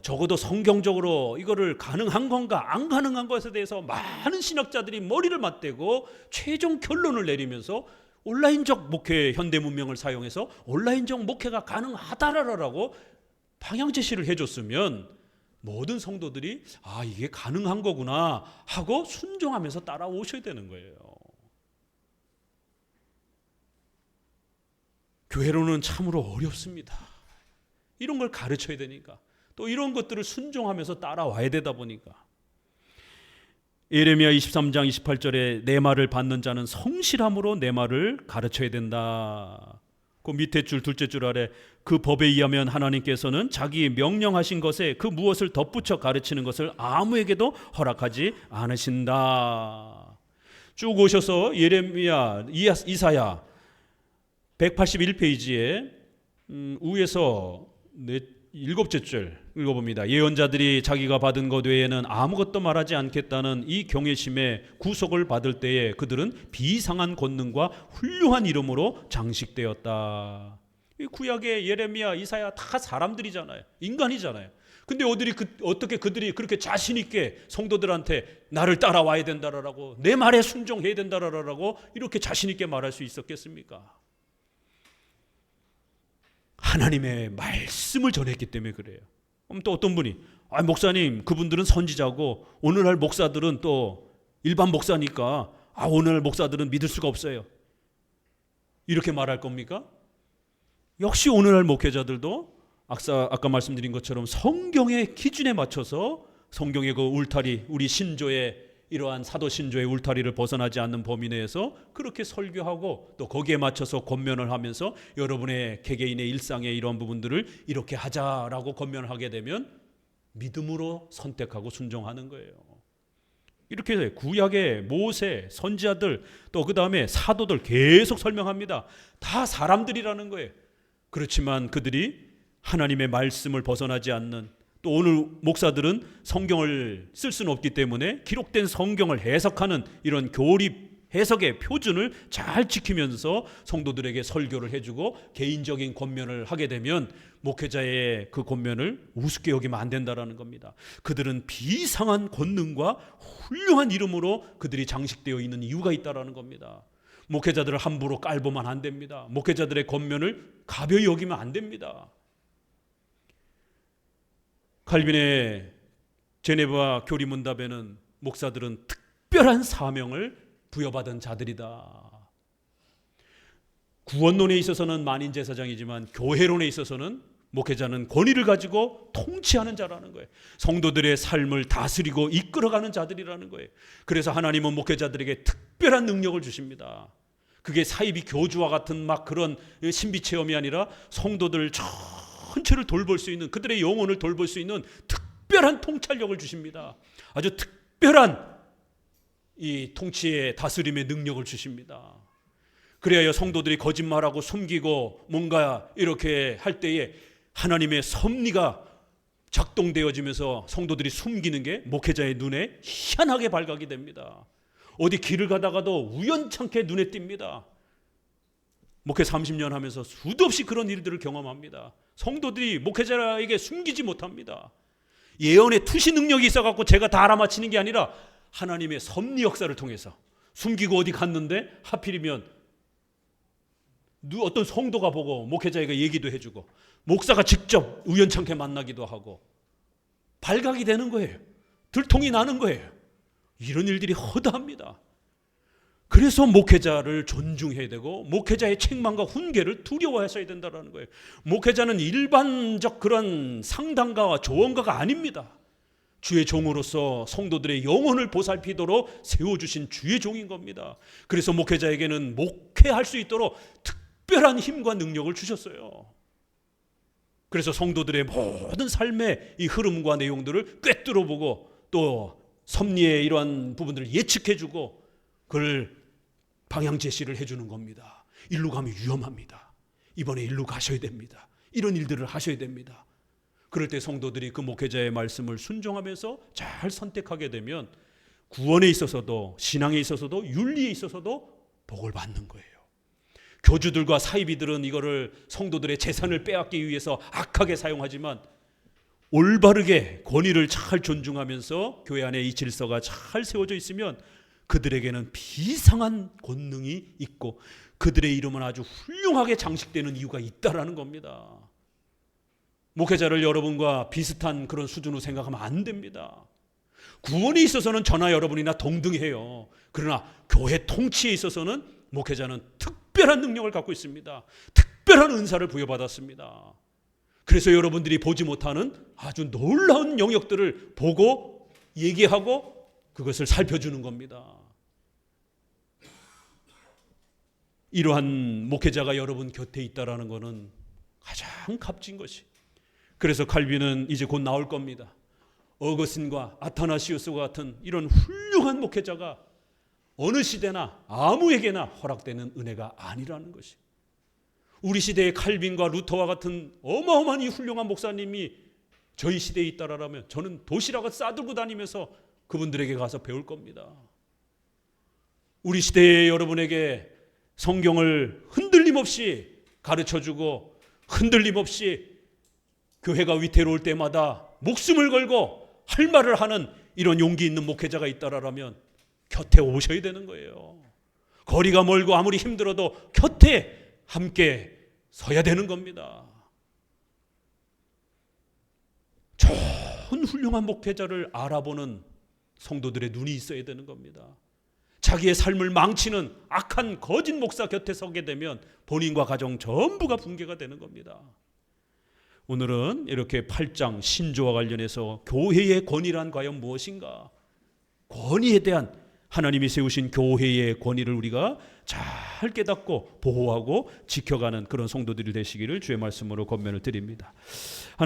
적어도 성경적으로 이거를 가능한 건가 안 가능한 것에 대해서 많은 신학자들이 머리를 맞대고 최종 결론을 내리면서 온라인적 목회, 현대 문명을 사용해서 온라인적 목회가 가능하다라고 방향 제시를 해줬으면 모든 성도들이 이게 가능한 거구나 하고 순종하면서 따라오셔야 되는 거예요. 교회로는 참으로 어렵습니다. 이런 걸 가르쳐야 되니까, 또 이런 것들을 순종하면서 따라와야 되다 보니까. 예레미야 23장 28절에 내 말을 받는 자는 성실함으로 내 말을 가르쳐야 된다. 그 밑에 줄 둘째 줄 아래 그 법에 의하면 하나님께서는 자기 명령하신 것에 그 무엇을 덧붙여 가르치는 것을 아무에게도 허락하지 않으신다. 쭉 오셔서 예레미야, 이사야 181페이지에 위에서 일곱째 줄 읽어봅니다. 예언자들이 자기가 받은 것 외에는 아무것도 말하지 않겠다는 이 경외심에 구속을 받을 때에 그들은 비상한 권능과 훌륭한 이름으로 장식되었다. 이 구약의 예레미야, 이사야 다 사람들이잖아요. 인간이잖아요. 근데 어떻게 그들이 그렇게 자신 있게 성도들한테 나를 따라와야 된다라고, 내 말에 순종해야 된다라고 이렇게 자신 있게 말할 수 있었겠습니까? 하나님의 말씀을 전했기 때문에 그래요. 그럼 또 어떤 분이 목사님, 그분들은 선지자고 오늘날 목사들은 또 일반 목사니까 오늘날 목사들은 믿을 수가 없어요, 이렇게 말할 겁니까? 역시 오늘날 목회자들도 아까 말씀드린 것처럼 성경의 기준에 맞춰서 성경의 그 울타리, 우리 신조의 이러한 사도 신조의 울타리를 벗어나지 않는 범위 내에서 그렇게 설교하고 또 거기에 맞춰서 권면을 하면서 여러분의 개개인의 일상의 이런 부분들을 이렇게 하자라고 권면을 하게 되면 믿음으로 선택하고 순종하는 거예요. 이렇게 구약의 모세, 선지자들, 또 그 다음에 사도들 계속 설명합니다. 다 사람들이라는 거예요. 그렇지만 그들이 하나님의 말씀을 벗어나지 않는, 또 오늘 목사들은 성경을 쓸 수는 없기 때문에 기록된 성경을 해석하는 이런 교리 해석의 표준을 잘 지키면서 성도들에게 설교를 해주고 개인적인 권면을 하게 되면 목회자의 그 권면을 우습게 여기면 안 된다라는 겁니다. 그들은 비상한 권능과 훌륭한 이름으로 그들이 장식되어 있는 이유가 있다라는 겁니다. 목회자들을 함부로 깔보면 안 됩니다. 목회자들의 권면을 가벼이 여기면 안 됩니다. 칼빈의 제네바 교리문답에는 목사들은 특별한 사명을 부여받은 자들이다. 구원론에 있어서는 만인제사장이지만 교회론에 있어서는 목회자는 권위를 가지고 통치하는 자라는 거예요. 성도들의 삶을 다스리고 이끌어가는 자들이라는 거예요. 그래서 하나님은 목회자들에게 특별한 능력을 주십니다. 그게 사이비 교주와 같은 막 그런 신비체험이 아니라 성도들 전체를 돌볼 수 있는, 그들의 영혼을 돌볼 수 있는 특별한 통찰력을 주십니다. 아주 특별한 이 통치의 다스림의 능력을 주십니다. 그래야 성도들이 거짓말하고 숨기고 뭔가 이렇게 할 때에 하나님의 섭리가 작동되어지면서 성도들이 숨기는 게 목회자의 눈에 희한하게 발각이 됩니다. 어디 길을 가다가도 우연찮게 눈에 띕니다. 목회 30년 하면서 수도 없이 그런 일들을 경험합니다. 성도들이 목회자에게 숨기지 못합니다. 예언의 투시 능력이 있어갖고 제가 다 알아맞히는 게 아니라 하나님의 섭리 역사를 통해서 숨기고 어디 갔는데 하필이면 어떤 성도가 보고 목회자에게 얘기도 해주고 목사가 직접 우연찮게 만나기도 하고 발각이 되는 거예요. 들통이 나는 거예요. 이런 일들이 허다합니다. 그래서 목회자를 존중해야 되고 목회자의 책망과 훈계를 두려워하셔야 된다는 거예요. 목회자는 일반적 그런 상담가와 조언가가 아닙니다. 주의 종으로서 성도들의 영혼을 보살피도록 세워주신 주의 종인 겁니다. 그래서 목회자에게는 목회할 수 있도록 특별한 힘과 능력을 주셨어요. 그래서 성도들의 모든 삶의 이 흐름과 내용들을 꿰뚫어보고 또 섭리의 이러한 부분들을 예측해주고 그걸 방향 제시를 해주는 겁니다. 일로 가면 위험합니다. 이번에 일로 가셔야 됩니다. 이런 일들을 하셔야 됩니다. 그럴 때 성도들이 그 목회자의 말씀을 순종하면서 잘 선택하게 되면 구원에 있어서도 신앙에 있어서도 윤리에 있어서도 복을 받는 거예요. 교주들과 사이비들은 이거를 성도들의 재산을 빼앗기 위해서 악하게 사용하지만 올바르게 권위를 잘 존중하면서 교회 안에 이 질서가 잘 세워져 있으면 그들에게는 비상한 권능이 있고 그들의 이름은 아주 훌륭하게 장식되는 이유가 있다라는 겁니다. 목회자를 여러분과 비슷한 그런 수준으로 생각하면 안 됩니다. 구원에 있어서는 저나 여러분이나 동등해요. 그러나 교회 통치에 있어서는 목회자는 특별한 능력을 갖고 있습니다. 특별한 은사를 부여받았습니다. 그래서 여러분들이 보지 못하는 아주 놀라운 영역들을 보고 얘기하고 그것을 살펴주는 겁니다. 이러한 목회자가 여러분 곁에 있다라는 것은 가장 값진 것이. 그래서 칼빈은 이제 곧 나올 겁니다. 어거스틴과 아타나시우스와 같은 이런 훌륭한 목회자가 어느 시대나 아무에게나 허락되는 은혜가 아니라는 것이. 우리 시대의 칼빈과 루터와 같은 어마어마한 이 훌륭한 목사님이 저희 시대에 있다라면 저는 도시락을 싸들고 다니면서 그분들에게 가서 배울 겁니다. 우리 시대의 여러분에게 성경을 흔들림 없이 가르쳐주고 흔들림 없이 교회가 위태로울 때마다 목숨을 걸고 할 말을 하는 이런 용기 있는 목회자가 있다라면 곁에 오셔야 되는 거예요. 거리가 멀고 아무리 힘들어도 곁에 함께 서야 되는 겁니다. 좋은 훌륭한 목회자를 알아보는 성도들의 눈이 있어야 되는 겁니다. 자기의 삶을 망치는 악한 거짓 목사 곁에 서게 되면 본인과 가정 전부가 붕괴가 되는 겁니다. 오늘은 이렇게 8장 신조와 관련해서 교회의 권위란 과연 무엇인가? 권위에 대한 하나님이 세우신 교회의 권위를 우리가 잘 깨닫고 보호하고 지켜가는 그런 성도들이 되시기를 주의 말씀으로 권면을 드립니다.